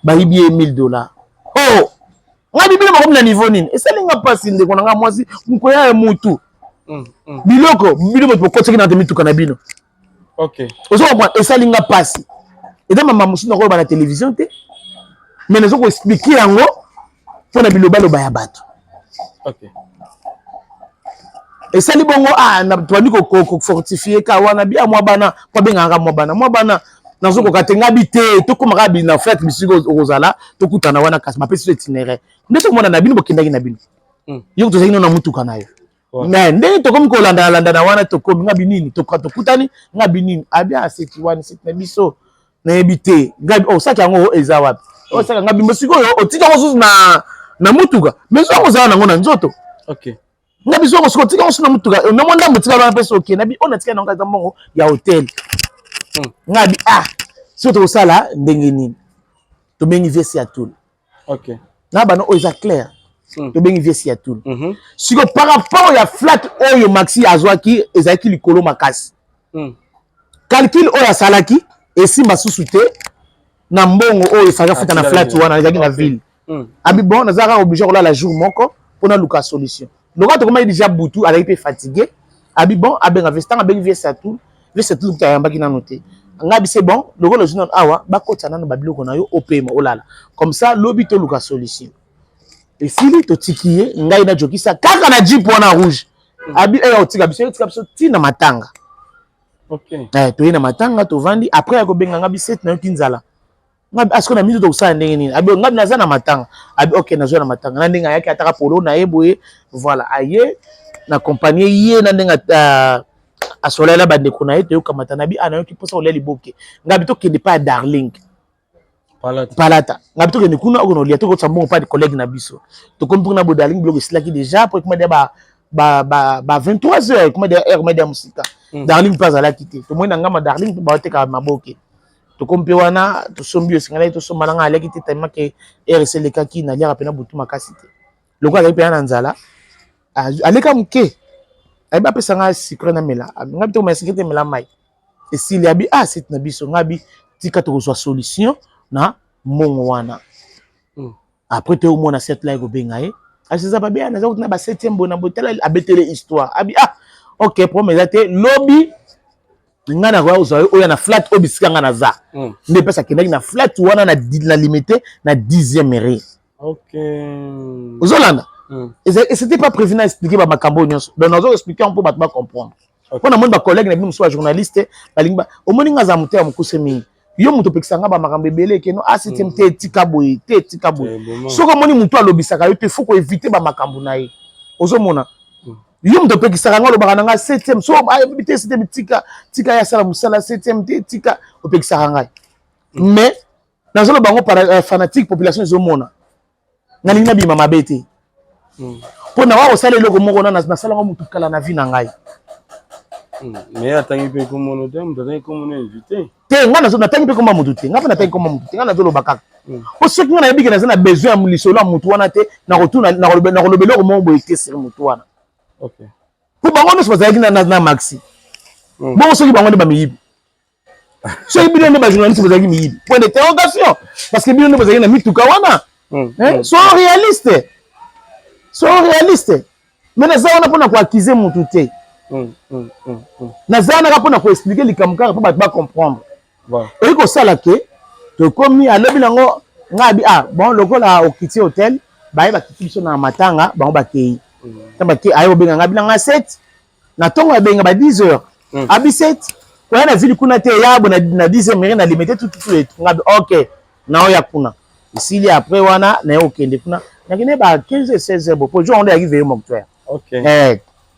bayibi $1000 oh ngabi bile makomna niveau nini esalinga pasi ndeko nga mwasi mkoya ya mutu biloko mo koteki na mituka na bino. OK, ozo kwa esalinga pasi eza mama musu na ko ba na télévision te mais nazo ko expliquer yango pona bilobalo ya bato. OK, esali bongo na twandi ko fortifier ka wana bia mwa bana po benganga mwa bana nazo ko katenga bité to komaka bina fête bisiko ozala to kutana wana kasi mapesi itinéraire ndeto mona na bino bokendaki na bino yo tozalaki nano na mutuka na yo mais ndenge tokomi kolandana wana tokomi nga binini tokutani nga binini abi aseti wani seti na biso nayebi te ngabi osaki yango eza wapi osaka nga bimbo sikoyo otika ngo susu na mutuka mais so kozala nango na nzoto nga biso ko siko tika ngo susu na mutuka memo ndambo tika bana pesa okende nabi ona tika nango za mbongo ya hotel ngabi so tokosala ndenge nini tobengi vesi ya tulu nga bana oyo eza clair tobengi vesi ya tulu siko par rapport ya flat oyo Maxi azwaki ezalaki likolo makasi calcul oyo asalaki esimba susu te na mbongo oyo efaka futa na flat wana ezalaki na ville abi bon nazalaka obligé kolala jour moko mpona luka solution loka tokomaki déjà butu azalaki mpe fatigué abi bon abenga vesi ntango abengi vesi ya tulu kuta ayambaki nano te ngabi c'est bon lokolo journal awa bakota nano babiloko na yo opema olala comme ça lobi to luka solution esili totiki ye ngai na jokisa kaka na jeep wana rouge abi otika biso tina matanga toye na matanga tovandi après ya kobenga ngabi set na yo kinzala ngabi asko na mizo tokosala ndenge nini abi ngabi naza na matanga abi ok nazo na matanga na ndenge ayaki ataka polo na ye boye voilà aye na compagnie ye na ndenge asolela bandeko na ye toyokamata na bi anayoki mposa kolia liboke ngabi tokende pa ya darling palata ngabi tokende kuna okonolia tokotsa mbongo pa de collègue na biso tokomi mpona bo darling biloko esilaki déjà po ekoma dia ba 23 heures ekoma dia heure media musika darling mpe azalaki te tomoni na ngama darling mpe baoteka maboke tokomi mpe wana tosombi esengeli tosomba nanga aliaki te tamimake heure eselekaki naliaka mpena butu makasi te loko azalaki mpena na nzala aleka moke ayeba apesanga sucre na mela ngabi tokoma sucre te mela mai esili abi seti na biso ngabi tika tokozwa solution na mbongo wana après toyomona set la ekobenga ye asiza babea naza kotuna ba 7e bona botala abetele histoire abi ok problème eza te lobi nga na koya ozwa oyo na flat oyo bisika nga naza nde mpesa akendaki na flat wana na limité na 10e rang ozolanda et c'était pas prévu na expliquer ba makambo nyonso donc nazo expliquer mpo bato ba comprendre mpona moni bacollègue na bino mosusu bajournaliste balingi omoni nga za moto ya mokuse mingi yo moto opekisanga ba makambo ebele ekeno asitième te etika boye soki omoni moto alobisaka yo te faut koevite ba makambo na ye ozomona yo moto opekisaka nga olobaka na nga 7e so ayebi te 7e tika ya sala mosala 7e te tika opekisaka ngai mais nazoloba yango fanatique population ezomona nalingi nabima mabe te mpo na wa kosala eloko moko na nasalanga motu kala na vie na ngai mais atangi mpe komono te moto atangi komono invité te nga natangi mpe koma motu te nga mpe natangi koma motu te nga nazoloba kaka po soki nga nayebi ke naza na besoin ya lisolo ya motu wana te nakoloba eloko moko boye te siri motu wana po bango nyonso bazalaki na Maxi bongo soki bango nde bamiyibi soki bino nde bajournaliste bazalaki miyibi point d'interrogation parce que bino nde bazalaki na mituka wana soyons réaliste mais naza wana mpona koakize motu te naza wana mpona koexplike likambo kaka mpo bato bacomprendre oyi kosala ke tokomi alobi nango ngabi bon lokola okiti hotel baye bakiti biso na matanga bango bakei aye kobenga ngabi nanga 7 na ntongo abenga ba 10 heures abi 7 koya na vili kuna te yabo na 10e mairie na limité tututu etu ngabi ok naoya kuna esili après wana naye okende kuna nakende ba 15 16 heures po jour on est arrivé mortuaire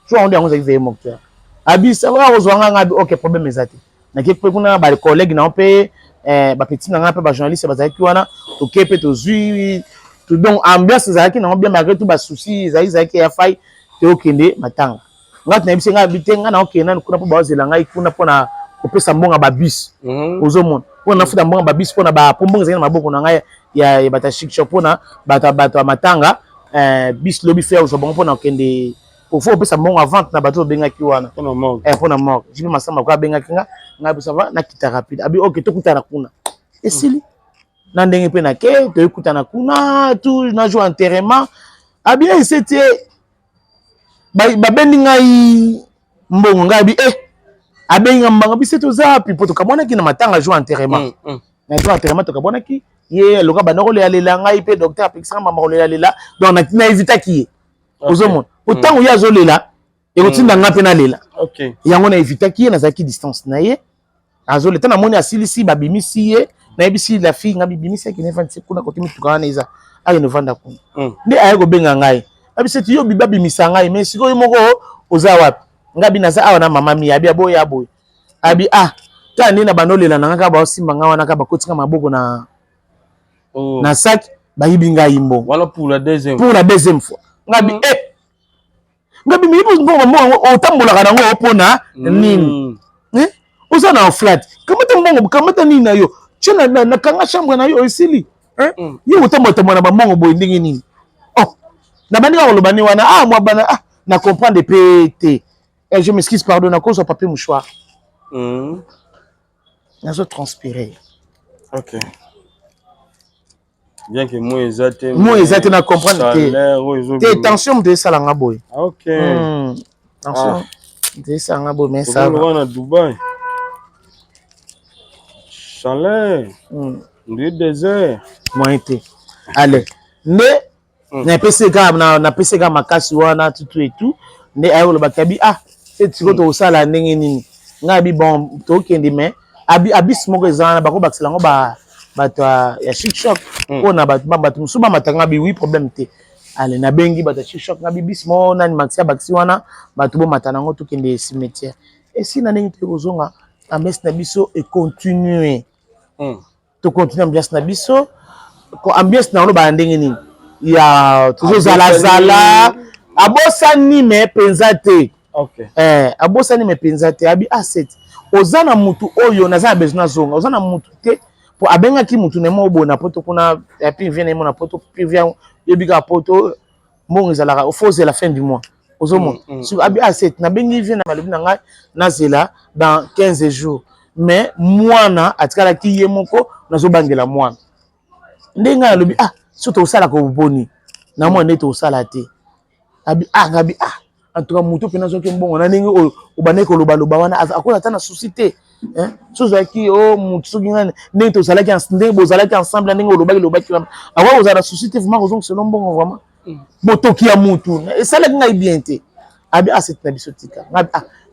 jour on est arrivé mortuaire abi ça va ozwanga ngabi ok problème ezati nakepe kuna ba collègue na mpe ba petit na mpe ba journaliste bazaki wana tokepe tozwi donc ambiance ezalaki na bien malgré tout ba souci ezalaki ya fai te okende matanga ngati na bisenga bitenga na okenda kuna po bazela ngai kuna pona kopesa mbonga ba bus ozomona pona nafuta mbonga ba bus pona ba pombonga ezali na maboko na ngai ya bata chic shop pona bato matanga bis lobby faire ozobonga pona okende faut opesa mbongo avant na bato bengaki wana pona mort jibi masamba kwa bengaki nga bisa va na kita rapide abi ok tokutana kuna esili na ndenge pe na ke toyekutana kuna tout na jour enterrement abi c'était babendi ngai mbongo ngai abi abenga mbanga bi c'était ozapi poto kamona ki na matanga jour enterrement na jour enterrement tokabonaki ye loka banoko lela ngai pe docteur apekisanga mama lela donc na évita ki ozomona autant ya zolela ekotinda nga pe na lela yango na évita ki na zaki distance na ye azole tana moni asilisi babimisi ye na yebisi la fille nga bibimisi ki ne vandi kuna kote mituka wana eza ayi no vanda kuna nde aye ko benga ngai abi c'est yo biba bimisanga mais siko yo moko oza wapi ngabi naza awa na mama mi abi aboy abi ta ndina banolela nanga ba osimba wana ka bakotinga maboko na sac bayibi ngai mbo voilà pour la deuxième fois ngabi ngabi mi mbongo otambola nango opona nini oza na flat kamata nini na yo tshena na kanga chambre na yo esili yo otambola na bambongo boye ndenge nini na bandi ka koloba ni wana moi bana na comprendre pété je m'excuse pardon na cause papier mouchoir nazo transpirer ok bien que moi exacte na comprendre te tension de salanga boy ok tension de salanga boy mais ça va na Dubaï chaleur le désert moi été allez na peseka makasi wana tutu et tout nde ayolo bakabi c'est tiko to sala ndenge nini ngabi bon to kende mais abis moko ezana bako bakisela ngo bato ya chic shop pona bato musuba matanga bi oui problème te ale na bengi bato chic shop ngabi bis mo nani maxia bakisi wana bato bo matana ngo to kende cimetière et si na ndenge te kozonga ambiance na biso et continuer to continuer ambiance na biso ko ambiance na lo ba ndenge nini ya toujours zala abosani me penza te abosani me penza te abi asset ozana mutu oyo naza besoin zonga ozana mutu te po abenga ki mutu ne mo bona poto kuna ya pi vient na poto pi vient yebika poto mbongo ezalaka faut la fin du mois ozomo sur abi asset na bengi vient na malobi na ngai na zela dans 15 jours mais mwana atikala ki ye moko nazo bangela mwana ndenga alobi surtout osala ko boni na mwana neto osala te abi ngabi en tout cas mutu pena zoke mbongo na ndenge obane ko loba wana akola ta na société soza ki mutu soki ngane ndenge to salaki ndenge bozalaki ensemble ndenge lobaki awa ozala société vraiment ozong selon mbongo vraiment botoki ya mutu esalaki ngai bien te abi c'est na biso tika ngabi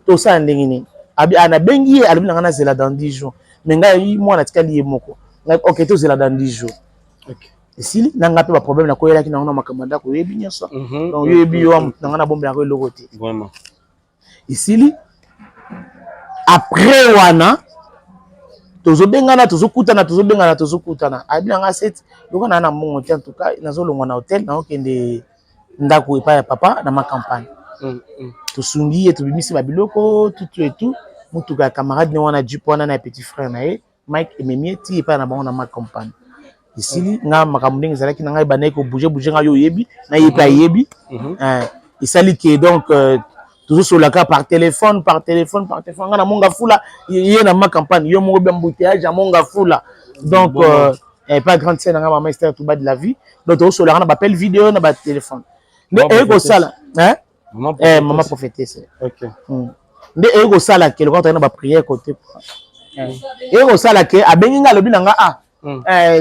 to sala ndenge nini abi na bengi ye alobi na ngana zela dans 10 jours mais ngai mwana tikali ye moko ngabi ok to zela dans 10 jours ok esili nanga pe ba problème na koyela ki na ngona makamanda ko yebi nyasa donc yebi yo na ngana bombe na ko lokote vraiment esili après wana tozobengana tozokutana abi nanga set loko na mbongo te en tout cas nazolongwa na hotel na okende ndako epa ya papa na ma campagne tosungi et tobimisi ba biloko tout et tout mutuka camarade ne wana jupe wana na petit frère na ye Mike ememieti epa na bango na ma campagne ici nga makambo ndenge ezalaki na ngai bandai ko bouger nga yo yebi na yepa yebi isali ke donc toujours sur la carte par téléphone nga na monga fula ye na ma campagne yo moko bien embouteillage à monga fula donc pas grande scène nga maman Esther tout bas de la vie donc toujours sur la na appel vidéo na ba téléphone nde ko sala maman prophétesse OK nde ko sala ke le quand na ba prière côté ko sala ke abengi nga lobi na nga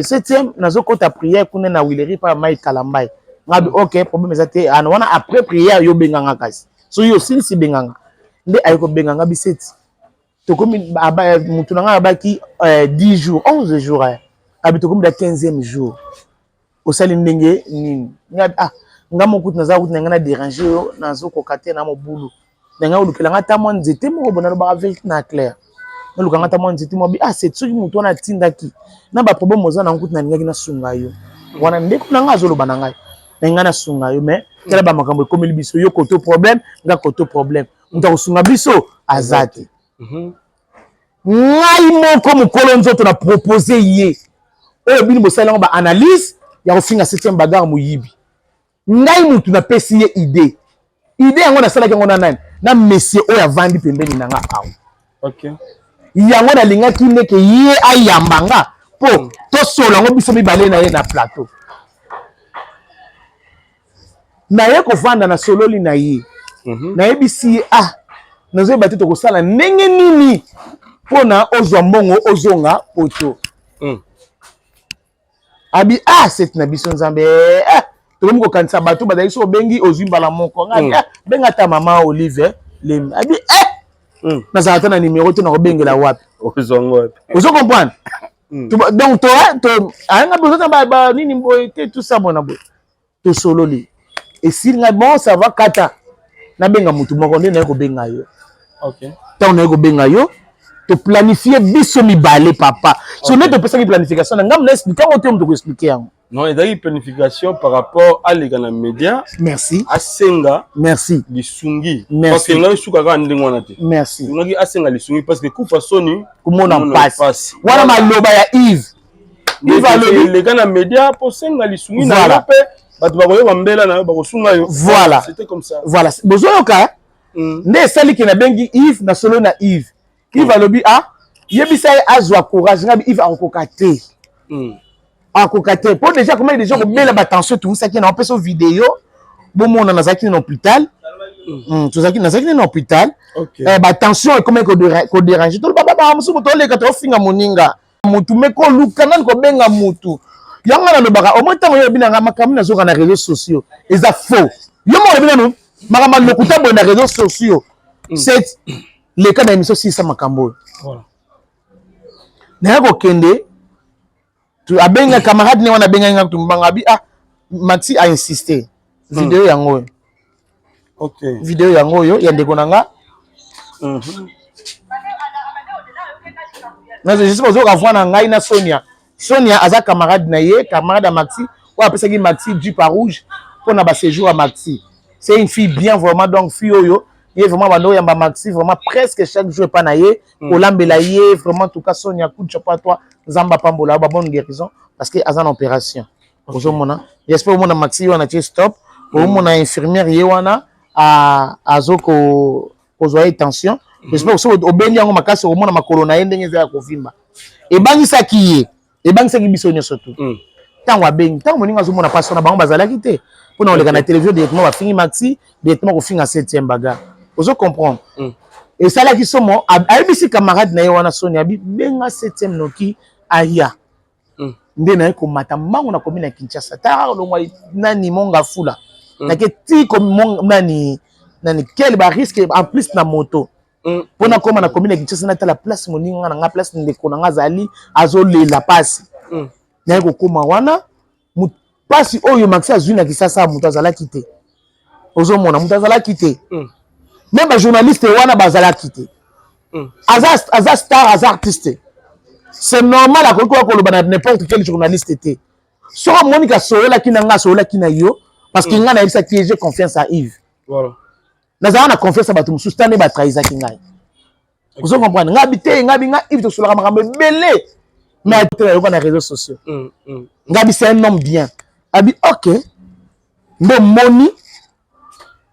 septième nazo kota prière kuna na wileri pa mai kalambai ngabi ok problème ezate wana après prière yo benganga kasi so yo si benganga nde ayiko benganga biseti to komi mutu na nga baki 10 jours 11 jours abi to komi da 15e jour osali ndenge nini ngabi ngamo kutu naza kutu ngana déranger yo nazo kokate na mobulu nga olukela ngata mo nzete mo bona ba avec na clair na lukanga ta mo nzete mo bi c'est soki mutu wana tindaki na ba problème oza na nkutu na ngaki na sunga yo wana ndeko na nga azoloba na ngai na nga na sunga yo mais kala ba makambo komeli biso yo koto problème nga koto problème mutu akosunga biso azate ngai moko mokolo nzoto na proposer ye oyo bini bosala ba analyse ya kofinga 7e bagarre moyibi ngai mutu na pesi ye idée yango na salaki yango na nani na monsieur oyo avandi pembeni na nga awa OK yango na lingaki ndeke ye ayambanga po tosola ngo biso mibale na ye na plateau na ye kovanda na sololi na ye nayebisi ye nazoyeba te tokosala ndenge nini mpona ozwa mbongo ozonga poto abi seti na biso nzambe tokomi kokanisa bato bazali so obengi ozwi mbala moko ngabi benga ta mama Olive lemi abi nazala ta na numéro te na kobengela wapi ozo comprendre donc anga besoin ba nini boye te tout ça bona boye to sololi esili ngai bon ça va kata nabenga mutu moko nde naye kobenga yo ntango naye kobenga yo toplanifie biso mibale papa so nde topesaki planification na ngambo na explike yango te moto koexplike yango non ezalaki planification par rapport aleka na média merci asenga merci lisungi Merci. parce que ngai suka kaka ndenge wana te merci ngaki asenga lisungi parce que kufa soni komona mpasi wana maloba ya Yves alobi leka na média po senga lisungi na Voilà. yo mpe bato bakoyoka mbela na yo bakosunga yo Voilà. c'était comme ça voilà bozoyoka nde esaliki nabengi Yves na solo na Yves Yves alobi yebisa ye azwa courage ngabi Yves akokoka te akokoka te mpo déjà komaki déjà kobela batension tungisaki na opesa video bomona nazalaki na hôpital nazalaki na hôpital batension ekomaki kodérange toloba mosusu moto oleka tofinga moninga mutu meko luka nani kobenga mutu yango nalobaka omoi ntango yo lobi nanga makambo nazoka na réseaux sociaux eza faux yo moko lobi nanu makambo lokuta boye na réseaux sociaux c'est leka na émission sisa makambo oyo naye kokende abenga camarade ne wana abengai nga tumbanga abi Maxi a insisté video yango oyo video yango oyo ya ndeko na nga je sais pas ozoka voi na ngai na Sonia aza camarade na ye camarade ya Maxi oyo apesaki Maxi du par rouge mpona baséjour ya Maxi c'est une fille bien vraiment donc fille oyo ye vraiment bando oyamba Maxi vraiment presque chaque jour epa na ye kolambela ye vraiment en tout cas Sonia coup de chapeau à toi nzamba pambola ba bonne guérison parce que aza na opération ozomona j'espère omona Maxi wana tie stop omona infirmière ye wana azo kozwa ye tension j'espère so obendi yango makasi omona makolo na ye ndenge eza ya kovimba ebangisaki biso nyonso tu ntango abengi ntango moninga azomona paso na bango bazalaki te mpona koleka na télévision directement bafingi Maxi directement kofinga 7e bagarre ozo comprendre esalaki somo ayebisi camarade na ye wana Sonia abi benga 7e noki aya nde naye komata mbango na komi na Kinshasa ta longwa nani monga fula nake ti nani quel ba risque en plus na moto mpona koma na komi na Kinshasa natala place moninga na nga place ndeko na nga azali azolela pasi naye kokoma wana pasi oyo Maxi azwi na Kisasa moto azalaki te ozomona moto azalaki te même bajournaliste wana bazalaki te aza star aza artiste c'est normal akoki koya koloba na n'importe quel journaliste te soko monika asololaki na nga asololaki na yo parce que nga nayebisaki j'ai confiance à Yves nazala na confiance ya bato mosusu tane batrahisaki ngai ozo comprendre nga bite nga binga Yves tosolaka makambo ebele mais ayoka na réseaux sociaux nga c'est un homme bien abi ok nde moni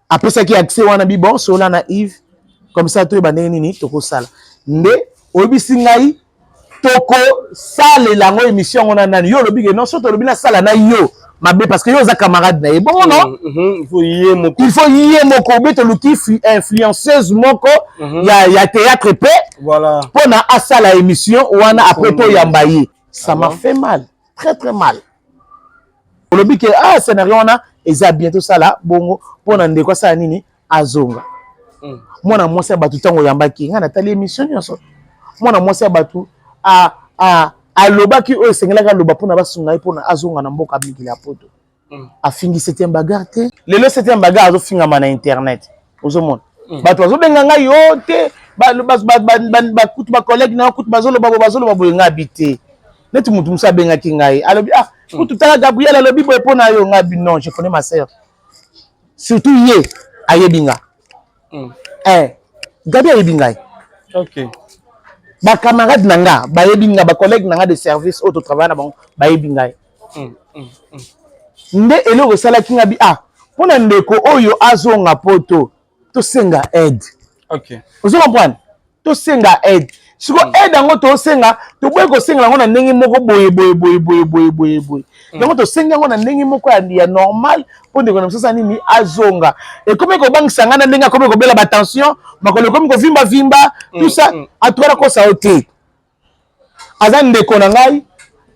apesaki accès wana bi bon sola na Yves comme ça to bandenge nini tokosala nde oyebisi ngai tokosalela yango émission ngo na nani yo olobi ke non so tolobi na sala na yo mabe parce que yo oza camarade na ye bongo non il faut ye moko obe toluki influenceuse moko ya théâtre pe voilà mpona asala émission wana après toyamba ye ça m'a fait mal très très mal olobi ke scénario wana eza bientôt sala bongo mpona ndeko asala nini azonga mwana mwasi ya bato ntango oyambaki nga natali émission nyonso mwana mwasi ya bato alobaki oyo esengelaki aloba mpona basunga ye mpona azonga na mboka mikili ya poto afingi 7e bagarre te lelo 7e bagarre azofingama na internet ozomona bato bazobenga ngai yo te bakutu bacollègue na kutu bazoloba boye nga abi te neti mutu mosu abengaki ngai alobi kutu tala Gabriel alobi boye mpona yo nga abi non je connais ma sœur surtout ye ayebi nga Gabi ayebi ngai bacamarade na nga bayebi nga bacollègue na nga de service oyo totravaille na bango bayebi ngai nde eloko esalaki nga bi mpona ndeko oyo azonga poto tosenga aide ozo comprendre tosenga aide siko aide yango tosenga toboyi kosengela yango na ndenge moko boye yango tosengi yango na ndenge moko ya normal mpo ndeko na mosasa nini azonga ekomi kobangisa ngai na ndenge akomi kobela batension makolo ekomi kovimba tout ça atwala kosa yo te aza ndeko na ngai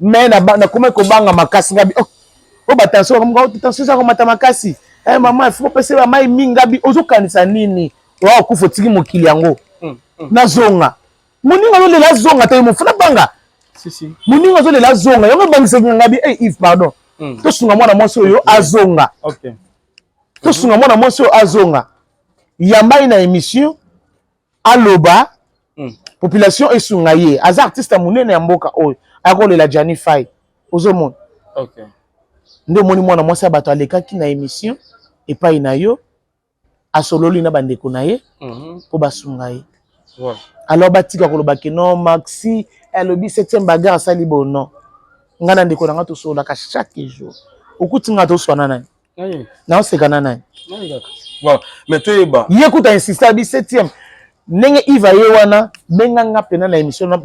me nakomi kobanga makasi ngabi o batension tension eza komata makasi mama ifo kopesa bamai mingi ngabi ozokanisa nini oya okufa otiki mokili yango nazonga moninga azolela azonga te mofuna banga moninga azolela azonga yango ebangisaki ngabi Yves pardon tosunga mwana mwasi oyo azonga to sunga mwana mwasi azonga yambai na émission aloba population esunga ye aza artiste munene ya mboka oyo akolela Jani Fay ozomona OK nde moni mwana mwasi bato alekaki na émission epai na yo asololi na bandeko na ye po basunga ye voilà alors batika koloba ke non Maxi alobi 7e bagarre asali bono ngana ndeko na nga tosolaka chaque jour okutinga toswana nani na osekana nani voilà mais toyeba ye kuta insiste abi 7e ndenge Iva ye wana benga nga pena na émission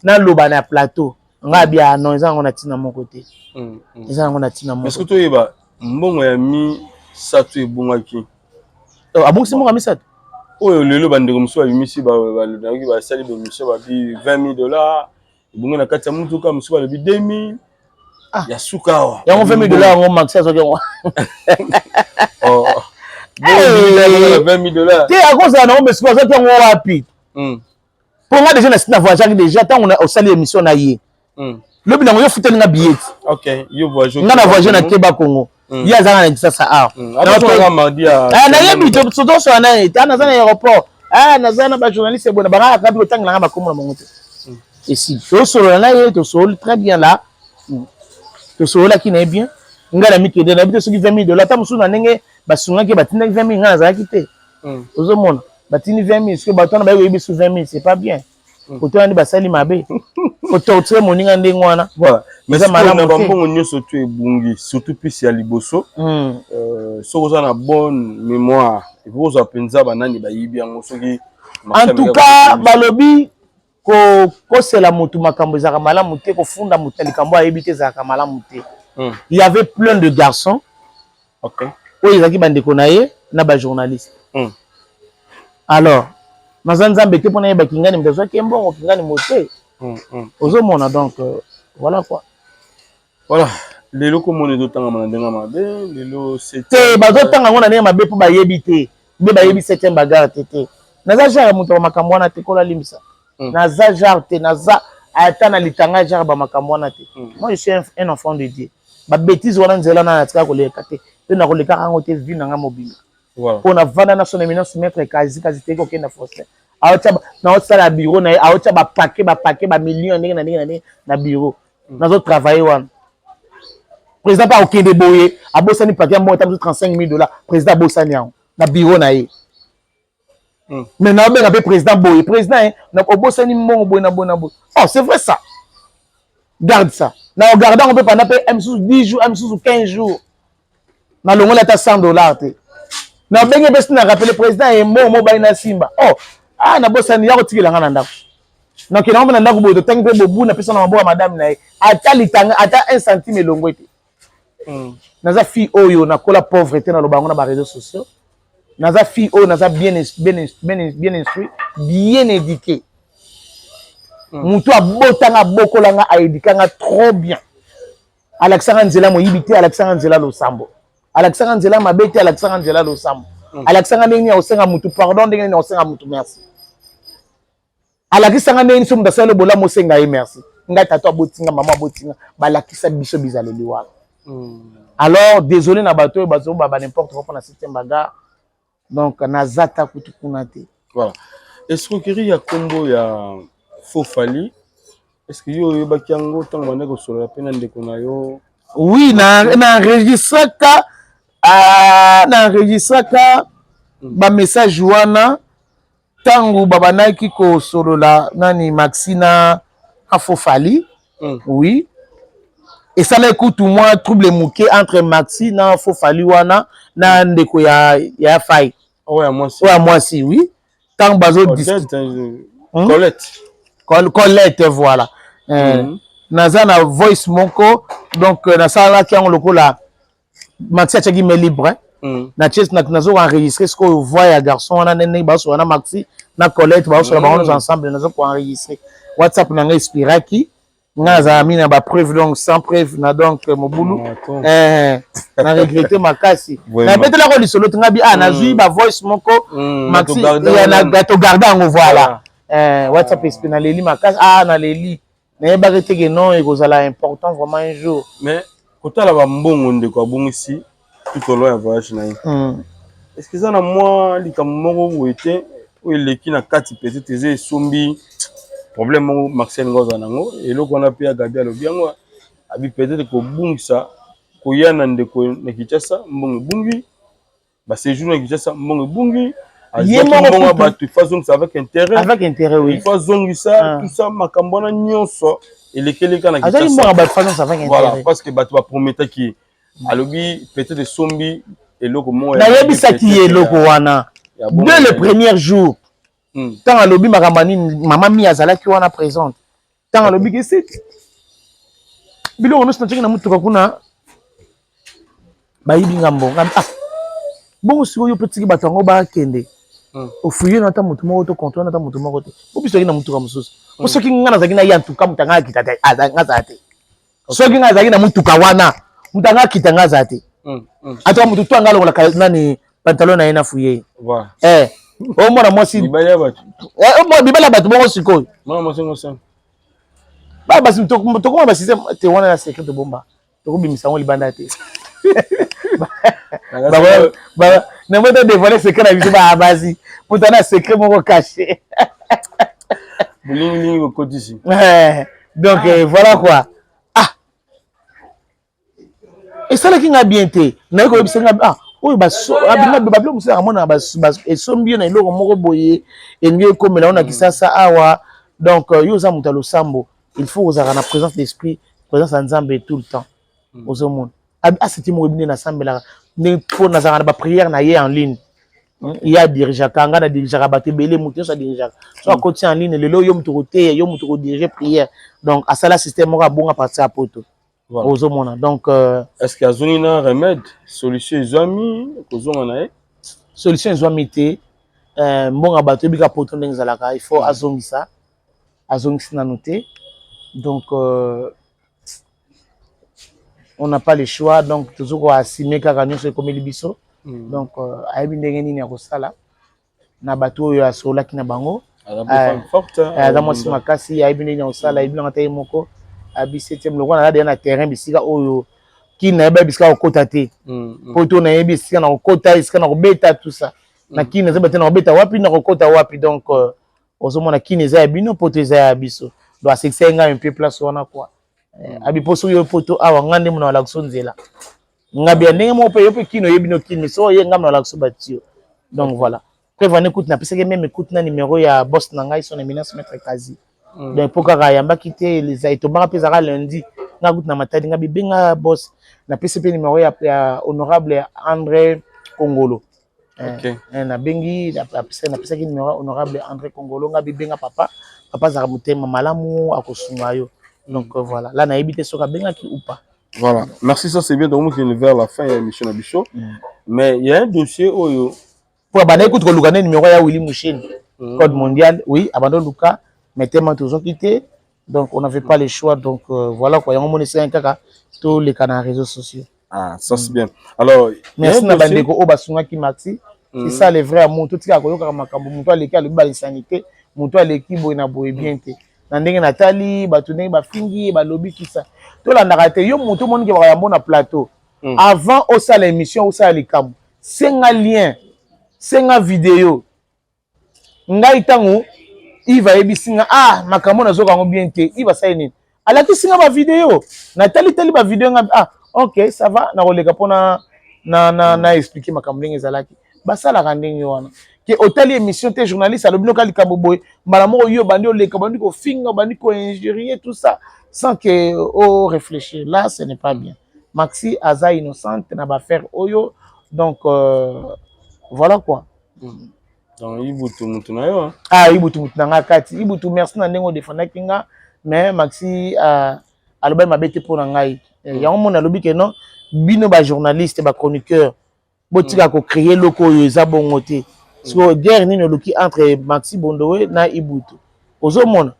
na loba na plateau nga bia non eza ngona tina mon côté eza ngona tina mon est-ce que toyeba mbongo ya mi sato ebungaki abongisi mbongo ya misato oyo lelo bandeko mosusu babimisi balobaki basali bemission babi $20 ebongo na kati ya mutuka mosusu balobi 2000 ya suka awa yango $20 yango Maxi azoki yango $20 te akozala nango mesiko azoki yango wapi po nga deja na site na voyageaki deja ntango osali émission na ye lobi nango yo futeli nga billet nga na voyage na keba Congo ye azanga na Kinshasa awa nayebi tozosala na ye te naza na aéroport naza na bajournaliste ebona bangaka kabi kotangelanga bakombo na bango te esi tosolola na ye tosoli très bien là tosololaki na ye bien nga na mikende nayebi te soki $20 ata mosusu na ndenge basungaki batindaki 20 000 nga nazalaki te ozomona batindi 20 000 soki bato wana bayi koyebi su 20 000 c'est pas bien koto wana nde basali mabe kotortire moninga ndenge wana mais malamu bambongo nyonso to ebungi surtout pisi ya liboso soki oza na bonne mémoire ekozwa mpenza banani bayibi yango soki en tout cas balobi kosela motu makambo ezalaka malamu te kofunda motu na likambo ayebi te ezalaka malamu te il y avait plein de garçons oyo ezalaki bandeko na ye na bajournaliste alors naza nzambe te mpona yebaki ngani moto azwaki mbongo kingani mote ozomona donc voilà quoi voilà lelo komona ezotangama na ndenge mabe lelo te bazotanga yango na ndenge mabe mpo bayebi te mbe bayebi 7e bagarre te te naza genre moto bamakambo wana te kola limbisa naza genre te naza ata na litanga genre bamakambo wana te moi je suis un enfant de Dieu babétise wana nzela na natika koleka te mpe nakolekaka yango te vi nanga mobimba mpo na vanda na son éminence maître kazi te kokenda Faustin naosala bureau na ye aotya bapake bamillion ndenge na ndenge na bureau nazotravaille wana président mpe akokende boye abosani pake ya mbongo ata mosu $35 000 président abosani yango na bureau na ye mais naobenga mpe président boye président obosani mbongo boye na boye na boye oh c'est vrai ça garde ça na ogarde yango mpe pendant mpe misusu 10 jours misusu 15 jours nalongola ata $100 te nabengi mpe sina rappele président ye mbongo mobali na simba oh nabosani ya kotikela nga na ndako nakende yango mpe na ndako boye totangi mpe bobu napesa na maboko ya madame na ye ata litanga ata 1 centime elongo ete naza fille oyo nakola pauvre te naloba yango na baréseaux sociaux naza fille oyo naza bien instruit bien éduqué mutu abotanga abokolanga aédikanga trop bien alakisanga nzela moyibi te alakisanga nzela losambo alakisanga nzela mabe te alakisanga nzela losambo alakisanga ndenge nini akosenga mutu pardon ndenge nini akosenga mutu merci alakisanga ndenge nini so mutu asala bolamu osenga ye merci ngai tata abotinga mama abotinga balakisa biso bizaleli wana alors désolé na bato oyo bazoba n'importe quoi mpona 7e bagarre donc naza ta kutu kuna te voilà escroquerie ya kombo ya Fofali est-ce que yo oyebaki yango ntango bande kosolola mpe na ndeko na yo oui naenregistraka bamessage wana ntango babandaki kosolola nani Maxi na Fofali oui esala kutu mwa trouble moke entre Maxi na Fofali wana na ndeko ya Fay oya mwasi oui ntango bazo Colette voilà naza na voice moko donc nasalaki yango lokola Maxi atiaki me libre nazo enregistré sikoyo voix ya garçon wana ndenge bazosola na Maxi na Colette bazosola bango ensemble nazo koenregistré WhatsApp na ngai inspiraki nga nazala mi na bapreuve donc sans preuve na donc mobulu na regrette makasi nabetelako lisolo te nga bi nazwi bavoice moko Maxi togarde yango voilà WhatsApp espe na leli makasi na leli nayebaki teke non ekozala important vraiment un jour mais kotala bambongo ndeko abongisi tout au long ya voyage na ye. Est-ce que ça na moi likambo moko boye te oyo eleki na kati peut-être eza esombi problème moko Marcel Ngoza nango eloko wana mpe ya Gabi alobi yango abi peut-être kobungisa koya na ndeko na Kinshasa mbongo bungi ba séjour na Kinshasa mbongo bungi mbongo bato fa zongisa avec intérêt oui fa zongisa tout ça makambo na nyonso elekeleka na Kinshasa azali mbongo bato fa zongisa avec intérêt voilà parce que bato ba promettait qui alobi peut-être sombi eloko moko na yebisaki eloko wana dès le premier jour tant alobi makamani mama mi azalaki wana présente tant alobi que c'est biloko nyonso natiki na mutuka kuna bayibi ngambo bongo sikoyo mpe tiki bato yango bakende ofuye na ata motu moko to contrôle na ata motu moko te obisoki na mutuka mosusu po soki nga nazalaki na ye antuka moto anga akita te nga azala te soki nga azalaki na mutuka wana moto anga akita nga azala te atoka motu to anga alongolaka nani pantalon na ye na fuye omona mwasi bibala bato bongo sikoyo basi tokoma basise te wana na secret tobomba tokobimisa yango libanda te na moto dévoiler secret na biso basi moto ana secret moko caché donc voilà quoi esalaki nga bien te naye koyebisa nga oyo babilo mosusu akamona esombi na eloko moko boye elingi ekomela ona kisasa awa donc yo oza moto ya losambo il faut ozalaka na présence d'esprit présence ya nzambe tout le temps ozomona asiti moko ebinde nasambelaka mpo nazalaka na baprière na ye en ligne ye adirigeaka nga nadirigeaka bato ebele moto nyonso adirigeaka so akoti en ligne lelo yo moto koteya yo moto kodirige prière donc asala système moko abonga parti ya poto ozomona donc est-ce que azongi na remède solution ezwami kozonga na ye solution ezwami te mbonga bato ebika poto ndenge ezalaka il faut azongisa nanu te donc on n'a pas le choix donc toujours assumer kaka nyonso ekomeli biso donc ayebi ndenge nini ya kosala na bato oyo asolaki na bango aza mwasi makasi ayebi ndenge ya kosala ayebi nanga te ye moko abi 7e lokwa na deya na terrain bisika oyo kini nayebi bisika kokota te po to nayebi esika na kokota esika na kobeta tout ça na kini ezaba te na kobeta wapi na kokota wapi donc ozomona kini eza ya bino poto eza ya biso donc asekisa ye ngai mpe place wana kwa abi po soki yo poto awa nga nde mona walakiso nzela ngabi ya ndenge moko mpe yo mpe kini oyebi no kini so ye nga mona walakiso batio donc voilà prévane écoute napesaki même écoute na numéro ya boss na ngai son éminence maître Kazi donc po kaka yambaki te les aitombaka mpe ezalaka lundi nga kutu na matadi nga bibenga boss napesi mpe numéro ya honorable André Kongolo nabengi napesaki numéro honorable André Kongolo nga bibenga papa azalaka motema malamu akosunga yo donc voilà là nayebi te soki abengaki ou pas. Voilà, merci, ça c'est bien, donc on est vers la fin de l'émission Bichot. Mais il y a un dossier où pour abandonner écoute le numéro ya Willy Mouchine code mondial oui abandonne Luka mais tellement toujours quitté donc on n'avait pas le choix donc voilà quoi on monnaie c'est kaka tous les canaux réseaux sociaux. Ah ça c'est bien. Alors merci na bandeko o basunga ki maxi c'est ça le vrai amour tout tika koyoka makambo muto aleki alobi ba insanité muto aleki boy na boy bien te na ndenge natali bato ndenge bafingi balobi kisa tolandaka te yo moto moniki bakayambo na plateau avant osala émission osala likambo senga lien senga vidéo ngai ntango iva yebisinga makambo nazoka yango bien te iva sala nini alakisinga ba vidéo natali ba vidéo nga ok ça va na koleka mpona na expliquer makambo ndenge ezalaki basalaka ndenge wana ke otali émission te journaliste alobi noka likambo boye mbala moko yo bandi oleka bandi kofinga bandi koinjurier tout ça sans que o réfléchir là ce n'est pas bien Maxi aza innocente na baffaire oyo donc voilà quoi donc ibutu mutu na yo ibutu mutu na nga kati ibutu merci na ndenge odefendaki nga mais Maxi alobai mabe te mpo na ngai yango mona alobi ke non bino ba journaliste ba chroniqueur botika ko créer loko oyo eza bongo te so guerre nini oloki entre Maxi Bondowe na ibutu ozomona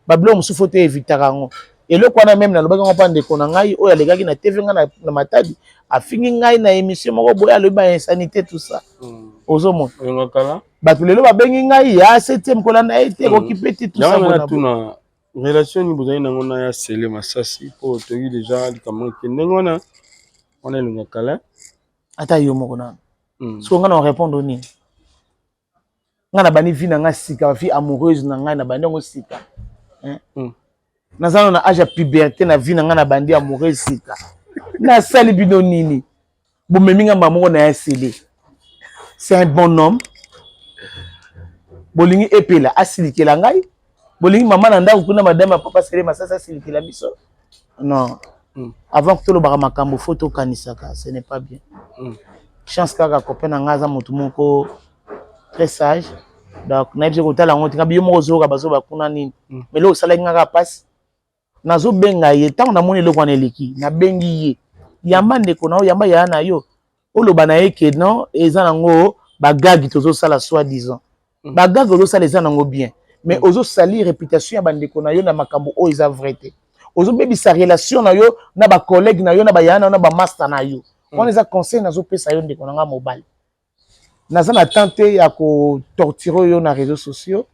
babilo mosusu te evitaka ngo eloko wana même nalobaki ngo mpa ndeko na ngai oyo alekaki na TV nga na matadi afingi ngai na émission moko boye alobi ba insanité tout ça ozomona bato lelo babengi ngai ya 7e kolanda ye te okipe te tout ça bona relation ni bozali nango na ya Sele Masasi po toki déjà likambo ke ndenge wana on elonga kala ata yo moko na so nga na répondre ni nga na bani vie na nga sika vie amoureuse na nga na bandi ngo sika nazana na âge ya puberté na vie na nga na bandi amoureuse sika na sali bino nini bomemi nga mamongo na ya sele c'est un bon homme bolingi epela asilikela ngai bolingi mama na ndako kuna madame ya papa sele masasa asilikela biso non avant que tout le baka makambo photo kanisaka ce n'est pas bien chance kaka copain na ngaza mutu moko très sage donc na yebise kotala ngo tinga biyo moko zoka bazo bakuna nini mais lo sala ngaka passe nazo benga ye tant na moni lokwana eleki na bengi ye yamba ndeko na yamba ya na yo oloba na ye ke non eza nango bagagi tozo sala soi-disant bagagi ozo sala eza nango bien mais ozo sali réputation ya bandeko na yo na makambo o eza vrai te ozo bebi sa relation na yo na ba collègue na yo na ba yana na ba master na yo on les a conseillé nazo pesa yo ndeko na nga mobile naza na tente ya ko torturer yo na réseaux sociaux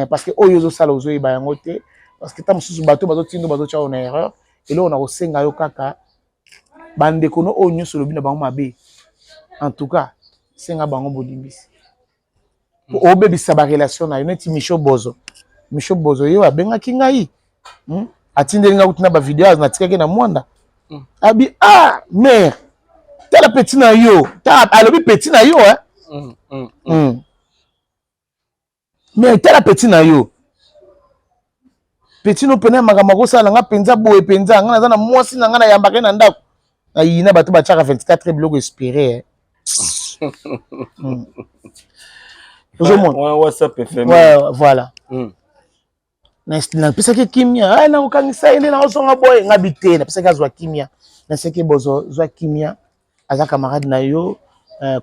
parce que oyo ozo sala ozo yeba yango te parce que tam susu bato bazo tindo bazo cha na erreur et là on a osenga yo kaka bandeko no oyo nyonso lobi na bango mabe en tout cas senga bango bolimbisi o bebisa ba relation na yo neti Micho Bozo yo abengaki ngai atindeli nga kutina ba video na tikaki na mwanda abi mère tala petit na yo ta alobi petit na yo mais tala petit na yo petit no pena makambo kosala nga penza boye penza nga naza na mwasi na nga na yambaka na ndako na yina bato bachaka 24 biloko espérer WhatsApp FM. Ouais, voilà. Na pesa ke kimia, na ukangisa ile na osonga boy ngabite, na pesa ke azwa kimia. Na seke bozo zwa kimia, aza camarade na yo,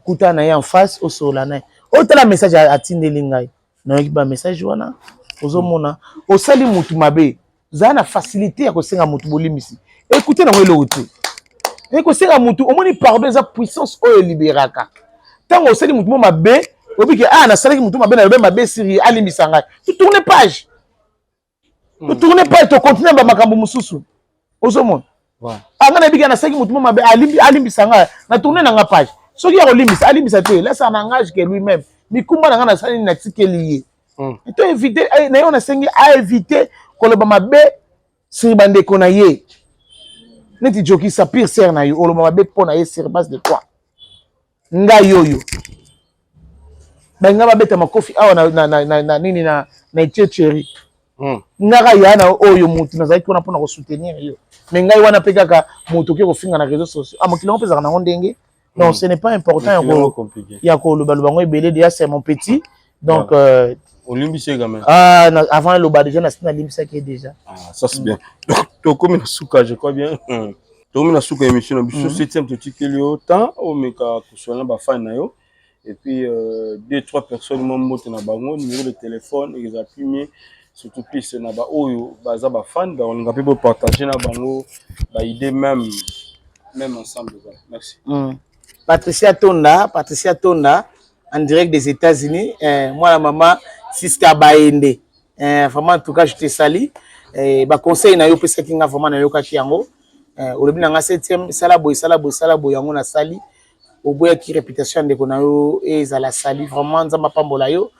kuta na ye en face au sola na. O tala message atindeli ngai. Na yoki ba message wana, ozomona, osali mutu mabe, za na facilité ya kosenga mutu bolimisi. Écoutez na ngelo utu. Kosenga mutu, omoni pardon za puissance oyo liberaka. Tango osali mutu mo mabe, obi ke na salaki mutu mabe na lobe mabe siri alimbisa ngai. Tu tournes page. Tu tournes page to continuer ba makambo mususu. Ozomona. Voilà. Anga na bika na salaki mutu mo mabe alimbisa ngai. Na tourner na nga page. Soki ya kolimbisa alimbisa te, là ça n'engage que lui-même. Mikumba na nga na sali na tikeli ye. Et to éviter na yo na sengi a éviter koloba mabe siri bandeko na ye. Neti joki sa pire sœur na yo oloba mabe pona ye sur base de quoi? Nga yoyo. Nga babeta makofi awa na nini na chéri. Nga ya na oyo mutu nazali kona pona ko soutenir yo. Mais ngai wana pe kaka mutu ke ko finga na réseaux sociaux. Mokilongo pesa na ndenge. Non, ce n'est pas important ya ko loba loba ngo ebele déjà c'est mon petit. Donc Olympie quand même. Avant le bas déjà na limbisa qui déjà. Ça c'est bien. Donc comme na souka je crois bien. Donc na souka émission na biso 7e petit kili autant o meka kusona ba fan na yo. Et puis 2-3 personnes moto na bango numéro de téléphone ils appuient surtout plus na ba oyo baza ba fan on nga peut partager na bango ba idée même ensemble. Merci. Patricia Tonda en direct des États-Unis. Moi la maman Sister Baende. Vraiment en tout cas je te salue. Ba conseil na yo pesa kinga vraiment na yo kaki yango. Olobi na nga 7e sala boy yango na sali. Oboya ki réputation de konayo ezala sali vraiment nzamba pambola yo.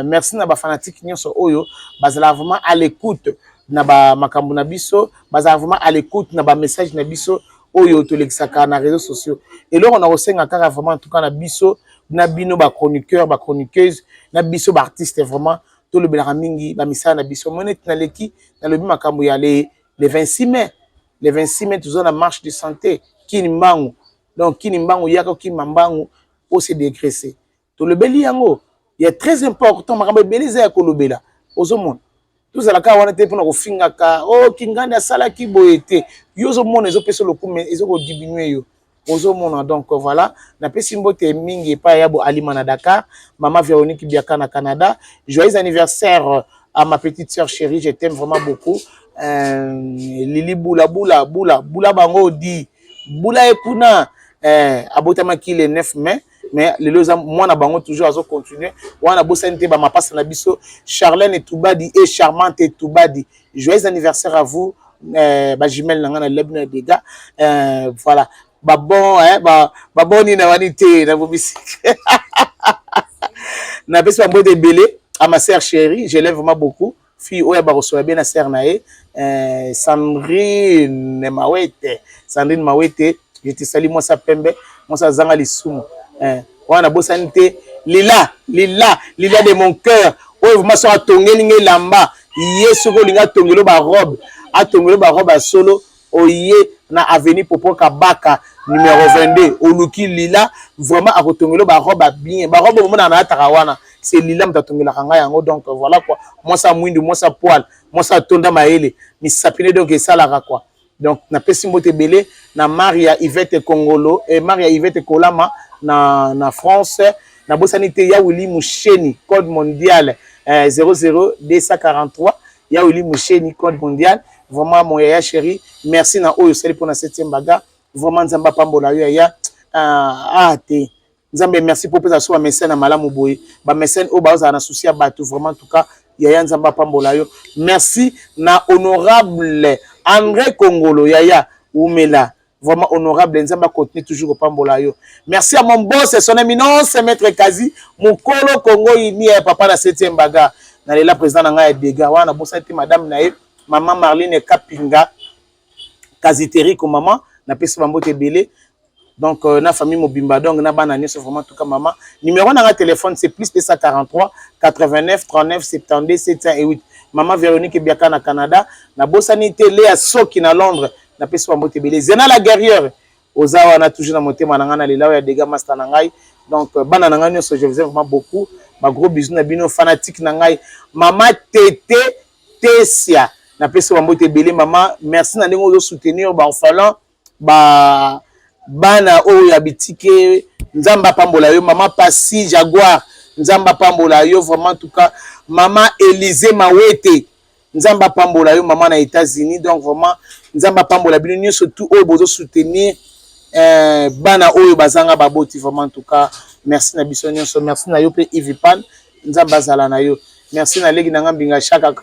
Merci na ba fanatique nyonso oyo bazala vraiment à l'écoute na ba makambo na biso, bazala vraiment à l'écoute na ba message na biso oyo to lexaka na réseaux sociaux. Et là on a osenga kaka vraiment en tout cas na biso na bino ba chroniqueur ba chroniqueuse na biso ba artiste vraiment to le belaka mingi ba misala na biso monet na leki na lobi makambo ya le 26 mai. Le 26 mai toujours la marche de santé Kinimbangu. Donc Kinimbangu yako Kimambangu au se dégraisser. To le beli yango, il est très important makambo beliza ya kolobela. Ozomona. Tout ça la ka wana te pona ko finga ka kinganda sala ki boyete. Yozo mona ezo peso lokume ezo ko diminuer yo. Ozomona donc voilà, na pesi mbote mingi pa yabo Alima na Dakar, maman Véronique Biaka na Canada. Joyeux anniversaire à ma petite sœur chérie, je t'aime vraiment beaucoup. Lili Boula bango di Boula ekuna abotama ki le 9 mai mais le loza mwana bango toujours azo continuer wana bosante ba mapasa na biso Charlène et Toubadi et Charmante et Toubadi. Joyeux anniversaire à vous ba jumelle na nga na lebna des gars. Voilà bon hein bon ni na vanité na bobisi na pesi ba de belé à ma sœur chérie, je l'aime vraiment beaucoup. Fille oya ba reçoit bien na sœur nae Sandrine Mawete. Sandrine Mawete, je te salue moi ça pembe, moi ça zanga lisumu. Wana bosanité lila de mon cœur. Oyo vraiment so atongeli nge lamba. Yesu ko linga tongelo ba robe à solo oye na avenue Popo Kabaka numéro 22 oluki lila vraiment a tongelo ba robe bien ba robe mo na takawana c'est lila mtatongela kanga yango donc voilà quoi moi ça mwindu moi ça poil moi ça tonda maele mi sapine donc ça la quoi donc na pesi mbote belé na Maria Yvette Congolo et Maria Yvette Kolama na France na bosanité ya Willy Moucheni code mondial 00243 ya Willy Moucheni code mondial vraiment mon yaya chéri merci na oyo sali pour na 7e baga vraiment nzamba pambola yo ya te nzambe merci pour pesa so ba mécène na malamu boye ba mécène o ba za na souci ya bato vraiment en tout cas yaya nzamba pambola yo merci na honorable André Congolo yaya umela vraiment honorable nzamba continue toujours au pambola yo merci à mon boss son éminence maître Kazi mukolo Congo ini papa na 7e baga na lela président na nga dega wana bosati madame nae maman Marlene Kapinga Kaziteri ko maman na pesi bambote belé donc na famille mobimba donc na bana nyeso vraiment tout cas maman numéro na téléphone c'est plus 243 89 39 72 708 maman Véronique Biaka na Canada na bosanité Léa Soki na Londres na pesi bambote belé Zena la guerrière ozawa na toujours na motema na nga na lela ya dega master na ngai donc bana na nga nyeso je vous aime vraiment beaucoup ma gros bisous na bino fanatique na ngai maman Tété Tessia na pesi bambote belé maman merci na ndenge ozo soutenir ba orphelin ba bana oyo ya bitike nzamba pambola yo maman Pasi Jaguar nzamba pambola yo vraiment en tout cas maman Élisée Mawete nzamba pambola yo maman na États-Unis donc vraiment nzamba pambola bino nyo surtout oyo bozo soutenir bana oyo bazanga baboti vraiment en tout cas merci na biso nyonso merci na yo pe Ivipan nzamba zala na yo merci na legi na ngambinga chaka